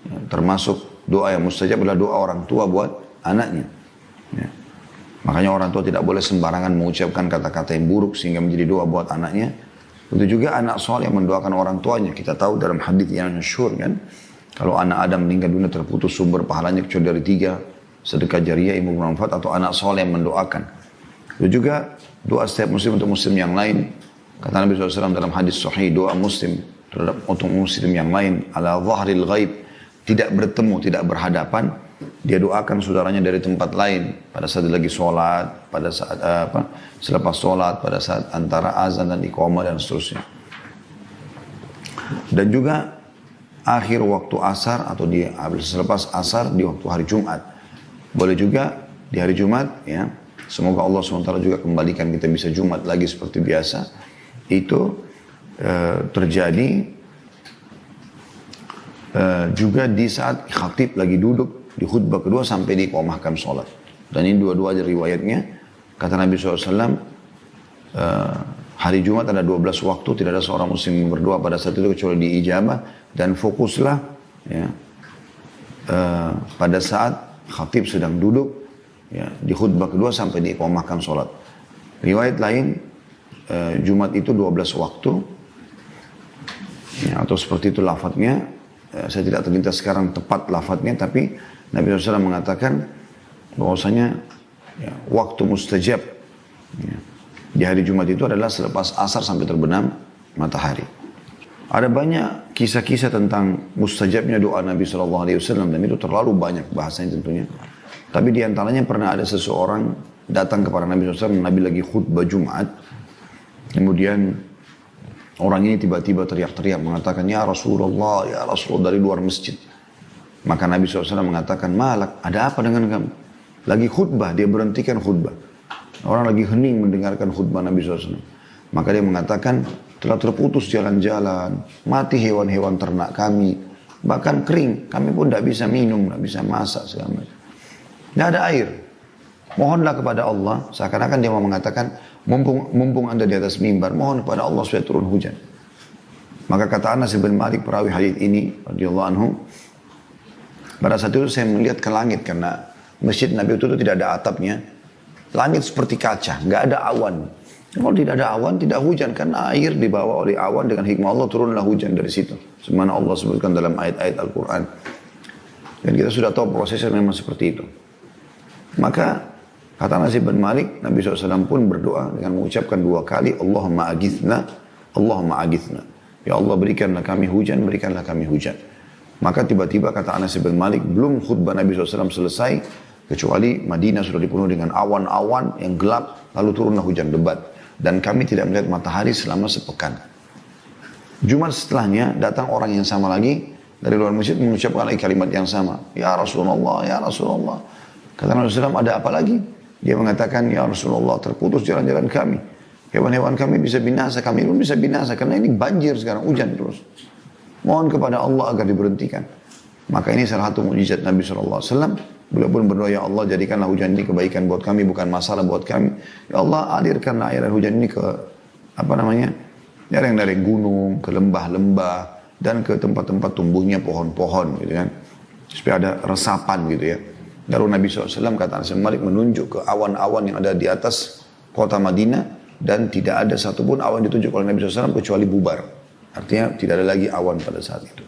ya, termasuk doa yang mustajab adalah doa orang tua buat anaknya. Ya. Makanya orang tua tidak boleh sembarangan mengucapkan kata-kata yang buruk sehingga menjadi doa buat anaknya. Begitu juga anak soleh yang mendoakan orang tuanya. Kita tahu dalam hadis yang masyhur kan, kalau anak Adam meninggal dunia terputus sumber pahalanya kecuali dari tiga, sedekah jariyah, ilmu bermanfaat, atau anak soleh yang mendoakan. Itu juga doa setiap muslim untuk muslim yang lain. Kata Nabi SAW dalam hadis sahih, doa muslim terhadap untuk muslim yang lain ala zahril ghaib, tidak bertemu, tidak berhadapan, dia doakan saudaranya dari tempat lain pada saat dia lagi sholat, pada saat selepas sholat, pada saat antara azan dan iqamah dan seterusnya. Dan juga akhir waktu asar atau selepas asar di waktu hari Jumat. Boleh juga di hari Jumat, ya, semoga Allah SWT juga kembalikan kita bisa Jumat lagi seperti biasa, itu terjadi juga di saat khatib lagi duduk di khutbah kedua sampai diiqamahkan sholat. Dan ini dua-dua aja riwayatnya. Kata Nabi SAW, hari Jumat ada 12 waktu, tidak ada seorang muslim yang berdoa pada saat itu kecuali diijabah, dan fokuslah, ya, pada saat khatib sedang duduk, ya, di khutbah kedua sampai diiqamahkan sholat. Riwayat lain, Jumat itu 12 waktu, ya, atau seperti itu lafadznya. Saya tidak terlintas sekarang tepat lafadznya, tapi Nabi SAW mengatakan bahwasanya, ya, waktu mustajab, ya, di hari Jumat itu adalah selepas asar sampai terbenam matahari. Ada banyak kisah-kisah tentang mustajabnya doa Nabi SAW, dan itu terlalu banyak bahasanya tentunya. Tapi di antaranya pernah ada seseorang datang kepada Nabi SAW, Nabi lagi khutbah Jumat, kemudian orang ini tiba-tiba teriak-teriak mengatakan, ya Rasulullah dari luar masjid. Maka Nabi SAW mengatakan, malak, ada apa dengan kamu? Lagi khutbah, dia berhentikan khutbah. Orang lagi hening mendengarkan khutbah Nabi SAW. Maka dia mengatakan, telah terputus jalan-jalan, mati hewan-hewan ternak kami, bahkan kering, kami pun tidak bisa minum, tidak bisa masak, segala macam. Tidak ada air. Mohonlah kepada Allah, seakan-akan dia mau mengatakan, mumpung anda di atas mimbar, mohon kepada Allah supaya turun hujan. Maka kata Anas bin Malik, perawi hadits ini, radhiyallahu anhu, pada saat itu saya melihat ke langit, karena masjid Nabi itu tidak ada atapnya. Langit seperti kaca, nggak ada awan. Kalau tidak ada awan, tidak hujan. Karena air dibawa oleh awan, dengan hikmah Allah turunlah hujan dari situ. Semana Allah sebutkan dalam ayat-ayat Al-Quran. Dan kita sudah tahu prosesnya memang seperti itu. Maka kata Anas bin Malik, Nabi SAW pun berdoa dengan mengucapkan 2 kali, Allahumma agithna, Allahumma agithna. Ya Allah, berikanlah kami hujan, berikanlah kami hujan. Maka tiba-tiba kata Anas bin Malik, belum khutbah Nabi SAW selesai, kecuali Madinah sudah dipenuhi dengan awan-awan yang gelap, lalu turunlah hujan lebat. Dan kami tidak melihat matahari selama sepekan. Jumat setelahnya datang orang yang sama lagi dari luar masjid mengucapkan lagi kalimat yang sama. Ya Rasulullah, ya Rasulullah. Kata Nabi SAW, ada apa lagi? Dia mengatakan, ya Rasulullah, terputus jalan-jalan kami. Hewan-hewan kami bisa binasa, kami pun bisa binasa. Karena ini banjir sekarang, hujan terus. Mohon kepada Allah agar diberhentikan. Maka ini salah satu mukjizat Nabi SAW. Beliau pun berdoa, ya Allah, jadikanlah hujan ini kebaikan buat kami, bukan masalah buat kami. Ya Allah, alirkanlah air hujan ini ke, dari gunung, ke lembah-lembah, dan ke tempat-tempat tumbuhnya pohon-pohon, gitu kan. Supaya ada resapan, gitu ya. Lalu Nabi SAW, kata Anas bin Malik, menunjuk ke awan-awan yang ada di atas kota Madinah, dan tidak ada satupun awan ditunjuk oleh Nabi SAW kecuali bubar. Artinya tidak ada lagi awan pada saat itu.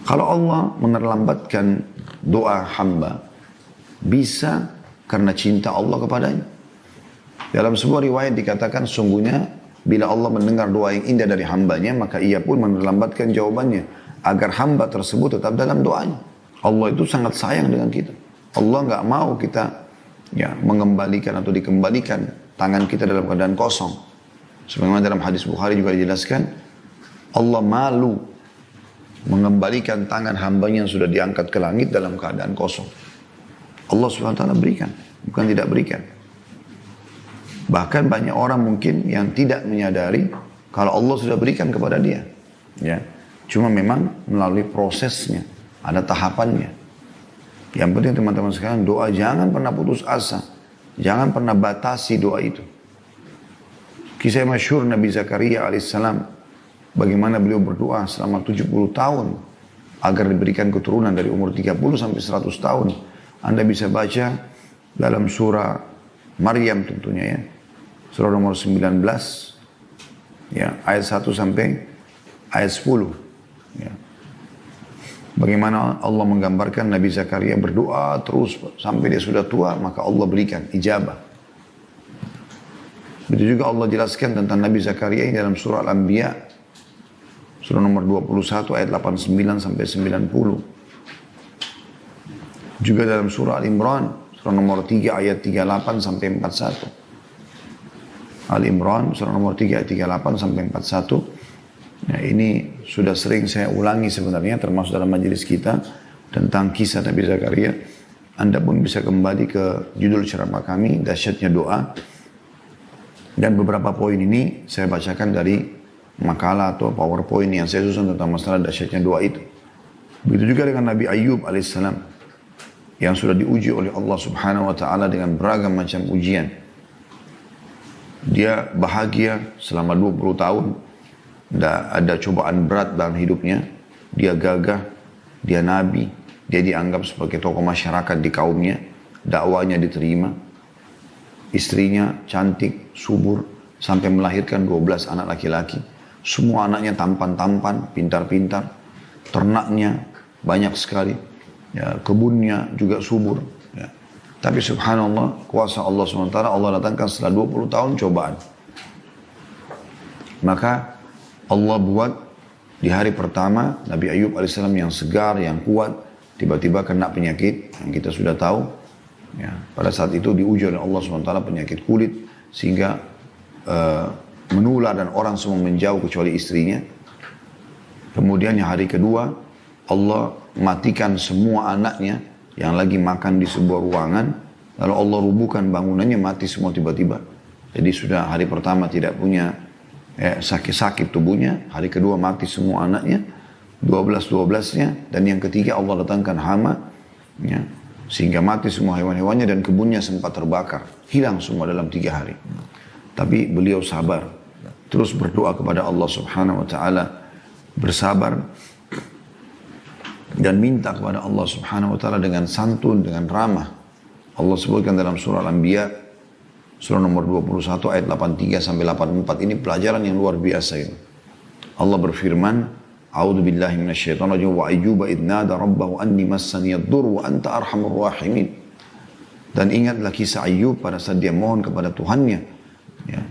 Kalau Allah menerlambatkan doa hamba, bisa karena cinta Allah kepadanya. Dalam sebuah riwayat dikatakan, sungguhnya bila Allah mendengar doa yang indah dari hambanya, maka ia pun menerlambatkan jawabannya, agar hamba tersebut tetap dalam doanya. Allah itu sangat sayang dengan kita. Allah nggak mau kita, ya, mengembalikan atau dikembalikan tangan kita dalam keadaan kosong. Sebagaimana dalam hadis Bukhari juga dijelaskan, Allah malu mengembalikan tangan hambanya yang sudah diangkat ke langit dalam keadaan kosong. Allah SWT berikan, bukan tidak berikan. Bahkan banyak orang mungkin yang tidak menyadari kalau Allah sudah berikan kepada dia. Ya, cuma memang melalui prosesnya, ada tahapannya. Yang penting teman-teman sekalian, doa jangan pernah putus asa. Jangan pernah batasi doa itu. Kisah masyhur Nabi Zakaria alaihissalam, bagaimana beliau berdoa selama 70 tahun agar diberikan keturunan dari umur 30 sampai 100 tahun. Anda bisa baca dalam surah Maryam tentunya, ya. Surah nomor 19, ya, ayat 1 sampai ayat 10. Ya. Bagaimana Allah menggambarkan Nabi Zakaria berdoa terus sampai dia sudah tua, maka Allah berikan ijabah. Begitu juga Allah jelaskan tentang Nabi Zakaria ini dalam surah Al-Anbiya, surah nomor 21 ayat 89 sampai 90. Juga dalam surah Al-Imran, surah nomor 3 ayat 38 sampai 41. Al-Imran, surah nomor 3 ayat 38 sampai 41. Nah, ini sudah sering saya ulangi sebenarnya, termasuk dalam majelis kita, tentang kisah Nabi Zakaria Anda pun bisa kembali ke judul ceramah kami, Dahsyatnya Doa. Dan beberapa poin ini saya bacakan dari makalah atau PowerPoint yang saya susun tentang masalah dahsyatnya doa itu. Begitu juga dengan Nabi Ayub alaihissalam yang sudah diuji oleh Allah Subhanahu wa taala dengan beragam macam ujian. Dia bahagia selama 20 tahun. Tidak ada cobaan berat dalam hidupnya. Dia gagah, dia nabi, dia dianggap sebagai tokoh masyarakat di kaumnya. Dakwanya diterima. Istrinya cantik, subur, sampai melahirkan 12 anak laki-laki. Semua anaknya tampan-tampan, pintar-pintar. Ternaknya banyak sekali. Ya, kebunnya juga subur. Ya. Tapi subhanallah, kuasa Allah SWT, Allah datangkan setelah 20 tahun cobaan. Maka Allah buat di hari pertama, Nabi Ayub AS yang segar, yang kuat, tiba-tiba kena penyakit yang kita sudah tahu. Ya, pada saat itu diuji oleh Allah SWT penyakit kulit sehingga menular dan orang semua menjauh kecuali istrinya. Kemudian yang hari kedua Allah matikan semua anaknya yang lagi makan di sebuah ruangan, lalu Allah rubuhkan bangunannya, mati semua tiba-tiba. Jadi sudah hari pertama tidak punya sakit-sakit tubuhnya, hari kedua mati semua anaknya, 12-12-nya, dan yang ketiga Allah datangkan hama, ya, sehingga mati semua hewan-hewannya dan kebunnya sempat terbakar. Hilang semua dalam 3 hari. Tapi beliau sabar. Terus berdoa kepada Allah Subhanahu wa ta'ala. Bersabar. Dan minta kepada Allah Subhanahu wa ta'ala dengan santun, dengan ramah. Allah sebutkan dalam surah Al-Anbiya. Surah nomor 21 ayat 83-84. Ini pelajaran yang luar biasa ini. Allah berfirman. A'udzu billahi minasyaitonir rajim wa ayyuba idh nada rabbahu anni massani ad-dur wa anta arhamur rahimin. Dan ingatlah kisah Ayub pada saat dia mohon kepada Tuhannya, ya,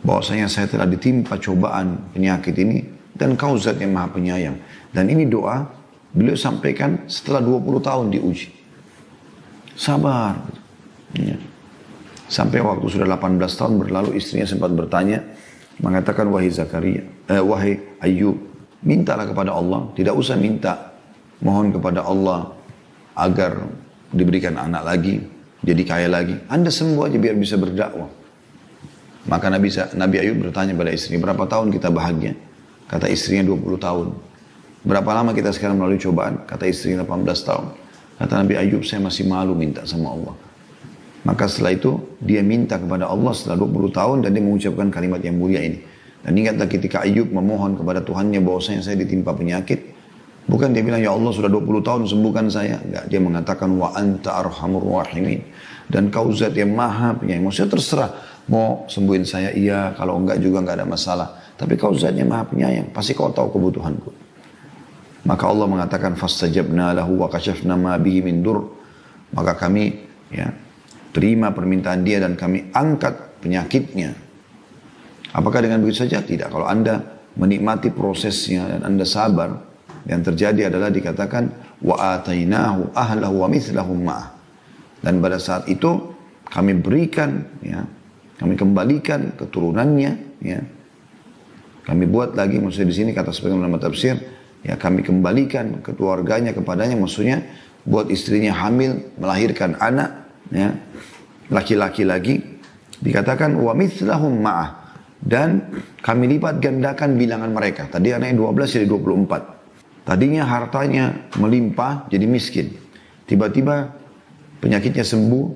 bahwasanya saya telah ditimpa cobaan penyakit ini dan Kau Zat yang Maha Penyayang. Dan ini doa beliau sampaikan setelah 20 tahun diuji. Sabar. Ya. Sampai waktu sudah 18 tahun berlalu, istrinya sempat bertanya, mengatakan, wahai Ayub, mintalah kepada Allah, tidak usah minta, mohon kepada Allah agar diberikan anak lagi, jadi kaya lagi. Anda sembuh aja biar bisa berdakwah. Maka Nabi Ayub bertanya pada istri, berapa tahun kita bahagia? Kata istrinya 20 tahun. Berapa lama kita sekarang melalui cobaan? Kata istrinya 18 tahun. Kata Nabi Ayub, saya masih malu minta sama Allah. Maka setelah itu dia minta kepada Allah setelah 20 tahun dan dia mengucapkan kalimat yang mulia ini. Dan ingatlah ketika Ayub memohon kepada Tuhannya bahwasanya saya ditimpa penyakit. Bukan dia bilang, ya Allah sudah 20 tahun sembuhkan saya. Enggak, dia mengatakan, wa anta arhamur rahimin. Dan Kau Zat yang Maha Penyayang. Maksudnya terserah, mau sembuhin saya, iya. Kalau enggak juga enggak ada masalah. Tapi Kau Zat yang Maha Penyayang. Pasti Kau tahu kebutuhanku. Maka Allah mengatakan, fastajabna lahu wa kashafna ma bihi min dur. Maka kami terima permintaan dia dan kami angkat penyakitnya. Apakah dengan begitu saja? Tidak. Kalau Anda menikmati prosesnya dan Anda sabar, yang terjadi adalah dikatakan wa atainahu ahlahu wa mithlahum ma'ah. Dan pada saat itu kami berikan, kami kembalikan keturunannya, kami buat lagi, maksudnya di sini kata sebagian ulama tafsir, kami kembalikan keluarganya kepadanya, maksudnya buat istrinya hamil, melahirkan anak, laki-laki lagi, dikatakan wa mithlahum ma'ah. Dan kami lipat gandakan bilangan mereka. Tadi anaknya 12 jadi 24. Tadinya hartanya melimpah jadi miskin. Tiba-tiba penyakitnya sembuh.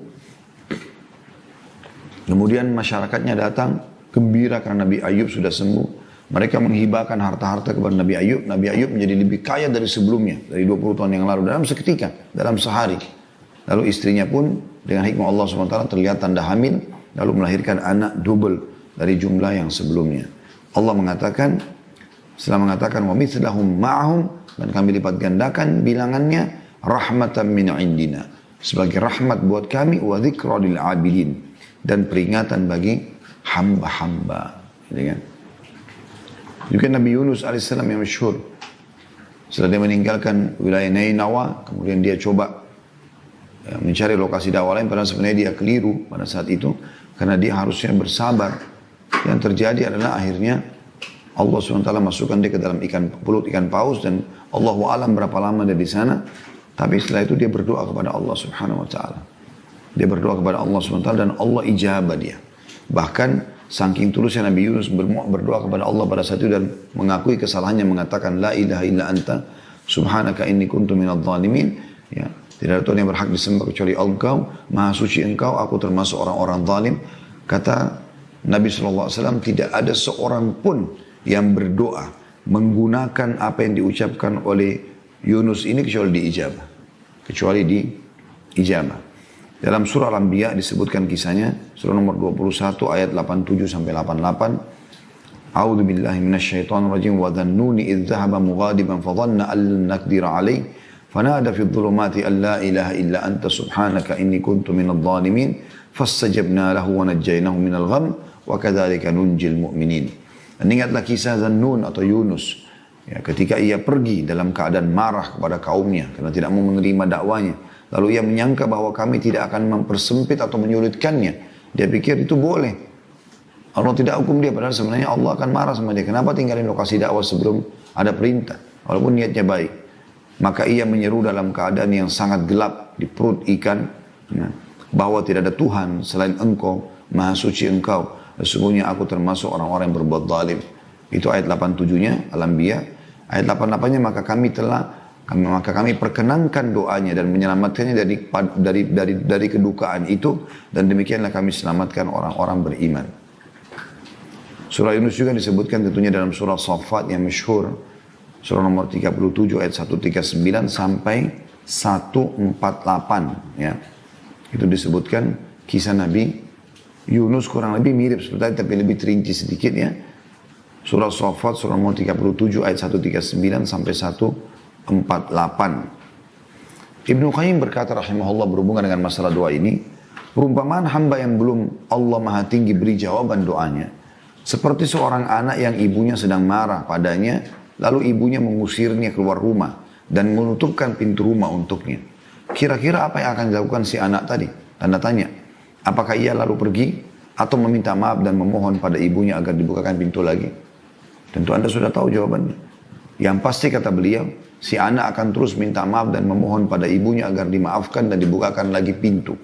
Kemudian masyarakatnya datang gembira karena Nabi Ayub sudah sembuh. Mereka menghibahkan harta-harta kepada Nabi Ayub. Nabi Ayub menjadi lebih kaya dari sebelumnya. Dari 20 tahun yang lalu. Dalam seketika. Dalam sehari. Lalu istrinya pun dengan hikmah Allah SWT terlihat tanda hamil. Lalu melahirkan anak double dari jumlah yang sebelumnya. Allah mengatakan, setelah mengatakan wa mithlahum ma'ahum, dan kami lipat gandakan bilangannya, rahmatan min indina, sebagai rahmat buat kami, wa dzikra lil abidin, dan peringatan bagi hamba-hamba. Gitu kan? Juga Nabi Yunus alaihissalam yang masyhur, setelah dia meninggalkan wilayah Nainawa, kemudian dia coba mencari lokasi dakwah lain, padahal sebenarnya dia keliru pada saat itu, karena dia harusnya bersabar. Yang terjadi adalah akhirnya Allah SWT masukkan dia ke dalam pelut ikan paus, dan Allahu alam berapa lama dia di sana. Tapi setelah itu dia berdoa kepada Allah Subhanahu wa taala. Dia berdoa kepada Allah Subhanahu wa taala dan Allah ijabah dia. Bahkan saking tulusnya Nabi Yunus berdoa kepada Allah pada saat itu dan mengakui kesalahannya, mengatakan la ilaha illa anta subhanaka inni kuntu minadh dhalimin. Ya, tidak ada Tuhan yang berhak disembah kecuali Engkau, Maha Suci Engkau, aku termasuk orang-orang zalim. Kata Nabi SAW, tidak ada seorang pun yang berdoa menggunakan apa yang diucapkan oleh Yunus ini kecuali diijabah. Kecuali diijabah. Dalam surah Al-Anbiya disebutkan kisahnya, surah nomor 21 ayat 87 sampai 88. A'udzu billahi minasyaitonir rajim wa dhannuni idz dhahaba mughadiban fa dhanna an lan naqdira alayhi fanada fi dhulumati an la ilaha illa anta subhanaka inni kuntu minadh dhalimin fastajabna lahu wa najjaynahu minal gham wa kadzalika nunjil mu'minin. Dan ingatlah kisah Dhannun atau Yunus, ya, ketika ia pergi dalam keadaan marah kepada kaumnya karena tidak mau menerima dakwanya. Lalu ia menyangka bahwa kami tidak akan mempersempit atau menyulitkannya. Dia pikir itu boleh. Allah tidak hukum dia, padahal sebenarnya Allah akan marah sama dia. Kenapa tinggalin lokasi dakwah sebelum ada perintah? Walaupun niatnya baik. Maka ia menyeru dalam keadaan yang sangat gelap di perut ikan, ya, bahwa tidak ada Tuhan selain Engkau, Maha Suci Engkau. Sesungguhnya aku termasuk orang-orang yang berbuat zalim. Itu ayat 87-nya Al-Anbiya. Ayat 88-nya maka kami perkenankan doanya dan menyelamatkannya dari kedukaan itu, dan demikianlah kami selamatkan orang-orang beriman. Surah Yunus juga disebutkan tentunya dalam surah Shaffat yang masyhur, surah nomor 37 ayat 139 sampai 148, ya. Itu disebutkan kisah Nabi Yunus kurang lebih mirip seperti itu, tapi lebih terinci sedikit, ya. Surah Shaffat surah nomor 37 ayat 139 sampai 148. Ibnu Qayyim berkata rahimahullah berhubungan dengan masalah doa ini, perumpamaan hamba yang belum Allah Maha Tinggi beri jawaban doanya seperti seorang anak yang ibunya sedang marah padanya, lalu ibunya mengusirnya keluar rumah dan menutupkan pintu rumah untuknya. Kira-kira apa yang akan dilakukan si anak tadi? Tanda tanya. Apakah ia lalu pergi atau meminta maaf dan memohon pada ibunya agar dibukakan pintu lagi? Tentu Anda sudah tahu jawabannya. Yang pasti kata beliau, si anak akan terus minta maaf dan memohon pada ibunya agar dimaafkan dan dibukakan lagi pintu.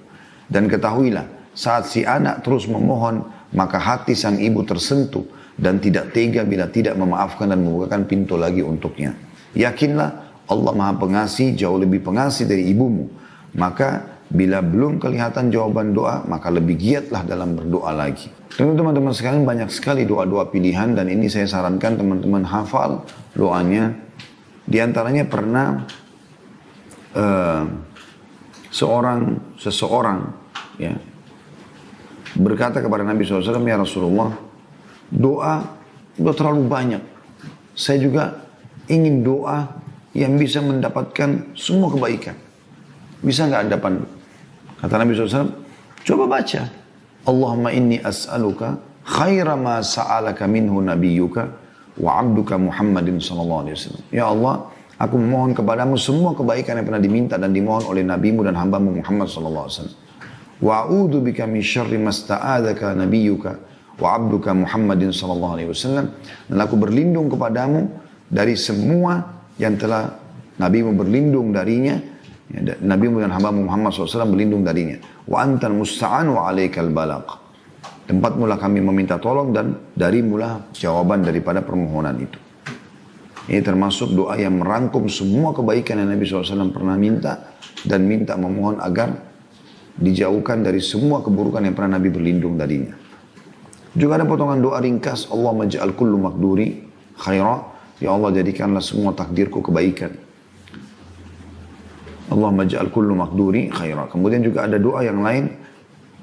Dan ketahuilah, saat si anak terus memohon, maka hati sang ibu tersentuh dan tidak tega bila tidak memaafkan dan membukakan pintu lagi untuknya. Yakinlah Allah Maha Pengasih, jauh lebih pengasih dari ibumu. Maka bila belum kelihatan jawaban doa, maka lebih giatlah dalam berdoa lagi. Teman-teman sekalian, banyak sekali doa-doa pilihan dan ini saya sarankan teman-teman hafal doanya. Di antaranya pernah seseorang ya berkata kepada Nabi SAW, ya Rasulullah, doa udah terlalu banyak. Saya juga ingin doa yang bisa mendapatkan semua kebaikan. Bisa nggak Anda pandu? Kata Nabi SAW, coba baca. Allahumma inni as'aluka khaira ma sa'alaka minhu nabiyyuka wa abduka Muhammadin sallallahu alaihi wasallam. Ya Allah, aku memohon kepadamu semua kebaikan yang pernah diminta dan dimohon oleh nabimu dan hambamu Muhammad sallallahu alaihi wasallam. Wa a'udzu bika min syarri masta'adzaka nabiyyuka wa abduka Muhammadin sallallahu alaihi wasallam. Dan aku berlindung kepadamu dari semua yang telah nabimu berlindung darinya, ya, nabimu dan hambamu Muhammad SAW berlindung darinya. Wa antal musta'an wa alaikal balagh. Tempat mula kami meminta tolong dan dari mula jawaban daripada permohonan itu. Ini termasuk doa yang merangkum semua kebaikan yang Nabi SAW pernah minta dan minta memohon agar dijauhkan dari semua keburukan yang pernah Nabi berlindung darinya. Juga ada potongan doa ringkas, Allah maj'al kullu makduri khaira. Ya Allah, jadikanlah semua takdirku kebaikan. Allah maj'al kullu makduri khaira. Kemudian juga ada doa yang lain,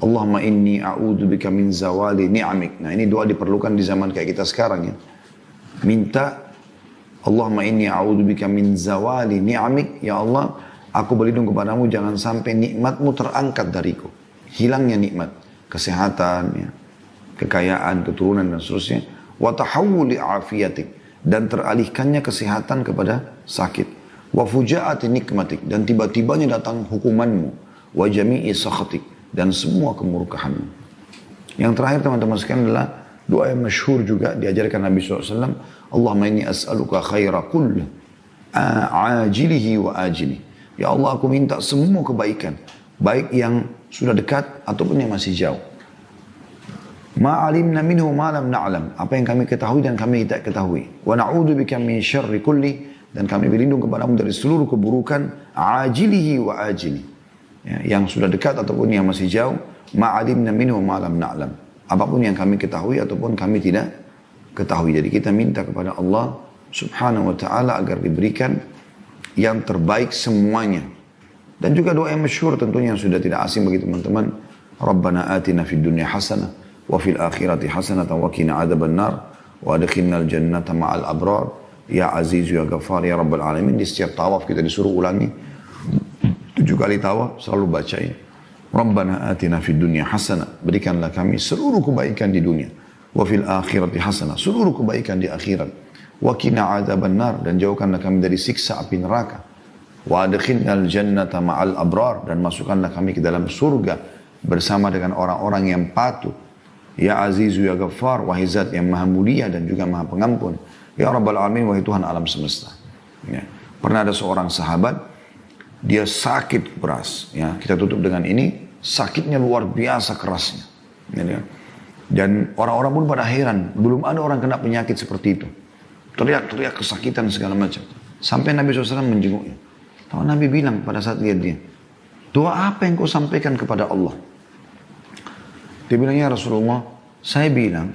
Allahumma inni a'udzubika min zawali ni'amik. Nah, ini doa diperlukan di zaman kayak kita sekarang, ya. Minta, Allahumma inni a'udzubika min zawali ni'amik. Ya Allah, aku berlindung kepadamu jangan sampai nikmatmu terangkat dariku. Hilangnya nikmat, kesehatan, ya, kekayaan, keturunan dan seterusnya. Wa tahawuli afiyatik, dan teralihkannya kesehatan kepada sakit. Wa fujaati nikmatik, dan tiba-tibanya datang hukumanmu. Wa jami'i sakhatik, dan semua kemurkahanmu. Yang terakhir teman-teman sekalian adalah doa yang masyhur juga diajarkan Nabi SAW. Allahumma inni as'aluka khaira kulli ajilihi wa ajilihi. Ya Allah, aku minta semua kebaikan. Baik yang sudah dekat ataupun yang masih jauh. Ma'alimna minhu ma'lam na'lam. Apa yang kami ketahui dan kami tidak ketahui. Wa na'udzubika min syarri kulli. Dan kami berlindung kepadamu dari seluruh keburukan. Ajilihi wa ajili. Ya, yang sudah dekat ataupun yang masih jauh. Ma'alimna minhu ma'lam na'lam. Apapun yang kami ketahui ataupun kami tidak ketahui. Jadi kita minta kepada Allah subhanahu wa ta'ala agar diberikan yang terbaik semuanya. Dan juga doa yang masyhur tentunya yang sudah tidak asing bagi teman-teman. Rabbana atina fid dunya hasanah. Wa fil akhirati hasanah wa qina adzaban nar. Wa adkhilnal jannata ma'al abrar. Ya Aziz ya Ghaffar ya Rabbal Alamin. Di setiap tawaf kita disuruh ulangi 7 kali tawaf selalu bacain. Rabbana atina fid dunya hasanah. Berikanlah kami seluruh kebaikan di dunia. Wa fil akhirati hasanah. Seluruh kebaikan di akhirat. Wa qina adzaban nar. Dan jauhkanlah kami dari siksa api neraka. Wa adkhilnal jannata ma'al abrar. Dan masukkanlah kami ke dalam surga bersama dengan orang-orang yang patuh. Ya Azizu ya Ghaffar. Wahai Zat yang maha mulia dan juga maha pengampun. Ya Rabbal Alamin, wahai Tuhan alam semesta. Ya. Pernah ada seorang sahabat, dia sakit keras. Ya. Kita tutup dengan ini, sakitnya luar biasa kerasnya. Ya. Dan orang-orang pun pada heran, belum ada orang kena penyakit seperti itu. Teriak-teriak kesakitan segala macam. Sampai Nabi SAW menjenguknya. Lalu Nabi bilang pada saat lihat dia, doa apa yang kau sampaikan kepada Allah? Dia bilang, ya Rasulullah, saya bilang,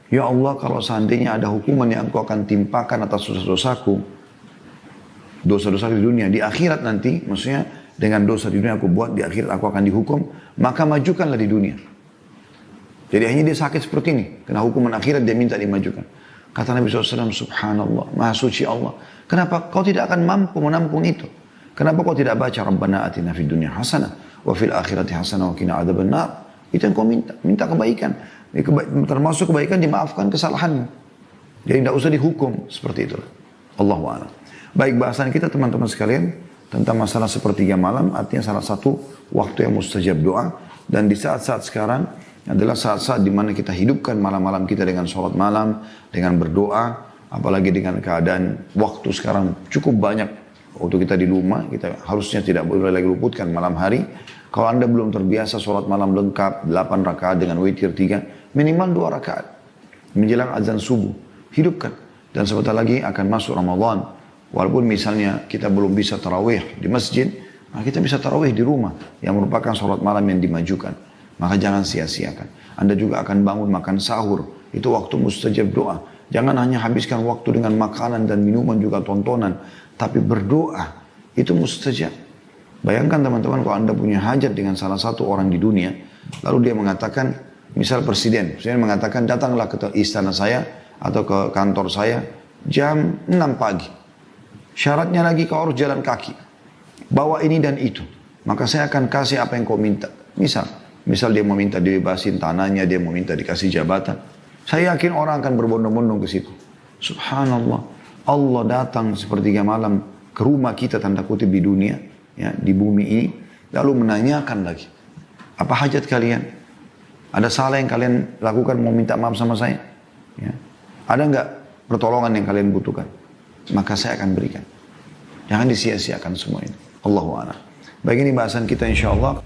ya Allah, kalau seandainya ada hukuman yang engkau akan timpakan atas dosa-dosaku, dosa-dosa di dunia, di akhirat nanti, maksudnya dengan dosa di dunia aku buat, di akhirat aku akan dihukum, maka majukanlah di dunia. Jadi hanya dia sakit seperti ini, kena hukuman akhirat dia minta dimajukan. Kata Nabi SAW, subhanallah, maha suci Allah. Kenapa kau tidak akan mampu menampung itu? Kenapa kau tidak baca Rabbana atina fid dunya hasanah, wa fil akhirati hasanah wa qina adzaban nar? Itu yang kau minta, minta kebaikan. Termasuk kebaikan dimaafkan kesalahanmu. Jadi tidak usah dihukum seperti itu. Allahu a'lam. Baik, bahasan kita teman-teman sekalian tentang masalah sepertiga malam, artinya salah satu waktu yang mustajab doa. Dan di saat-saat sekarang adalah saat-saat di mana kita hidupkan malam-malam kita dengan sholat malam, dengan berdoa, apalagi dengan keadaan waktu sekarang cukup banyak. Waktu kita di rumah, kita harusnya tidak boleh lagi luputkan malam hari. Kalau Anda belum terbiasa sholat malam lengkap, 8 rakaat dengan witir 3, minimal 2 rakaat. Menjelang azan subuh, hidupkan. Dan sebentar lagi akan masuk Ramadan. Walaupun misalnya kita belum bisa tarawih di masjid, maka kita bisa tarawih di rumah, yang merupakan sholat malam yang dimajukan. Maka jangan sia-siakan. Anda juga akan bangun makan sahur. Itu waktu mustajab doa. Jangan hanya habiskan waktu dengan makanan dan minuman juga tontonan. Tapi berdoa, itu mustajab. Bayangkan teman-teman kalau Anda punya hajat dengan salah satu orang di dunia, lalu dia mengatakan, misal presiden mengatakan datanglah ke istana saya atau ke kantor saya jam 6 pagi. Syaratnya lagi kau harus jalan kaki. Bawa ini dan itu. Maka saya akan kasih apa yang kau minta. Misal dia mau minta dibebasin tanahnya, dia mau minta dikasih jabatan. Saya yakin orang akan berbondong-bondong ke situ. Subhanallah. Allah datang sepertiga malam ke rumah kita tanda kutip di dunia. Ya, di bumi ini, lalu menanyakan lagi, apa hajat kalian? Ada salah yang kalian lakukan mau minta maaf sama saya? Ya. Ada enggak pertolongan yang kalian butuhkan? Maka saya akan berikan. Jangan disia-siakan semua ini. Allahu a'lam. Baik, ini bahasan kita insya Allah.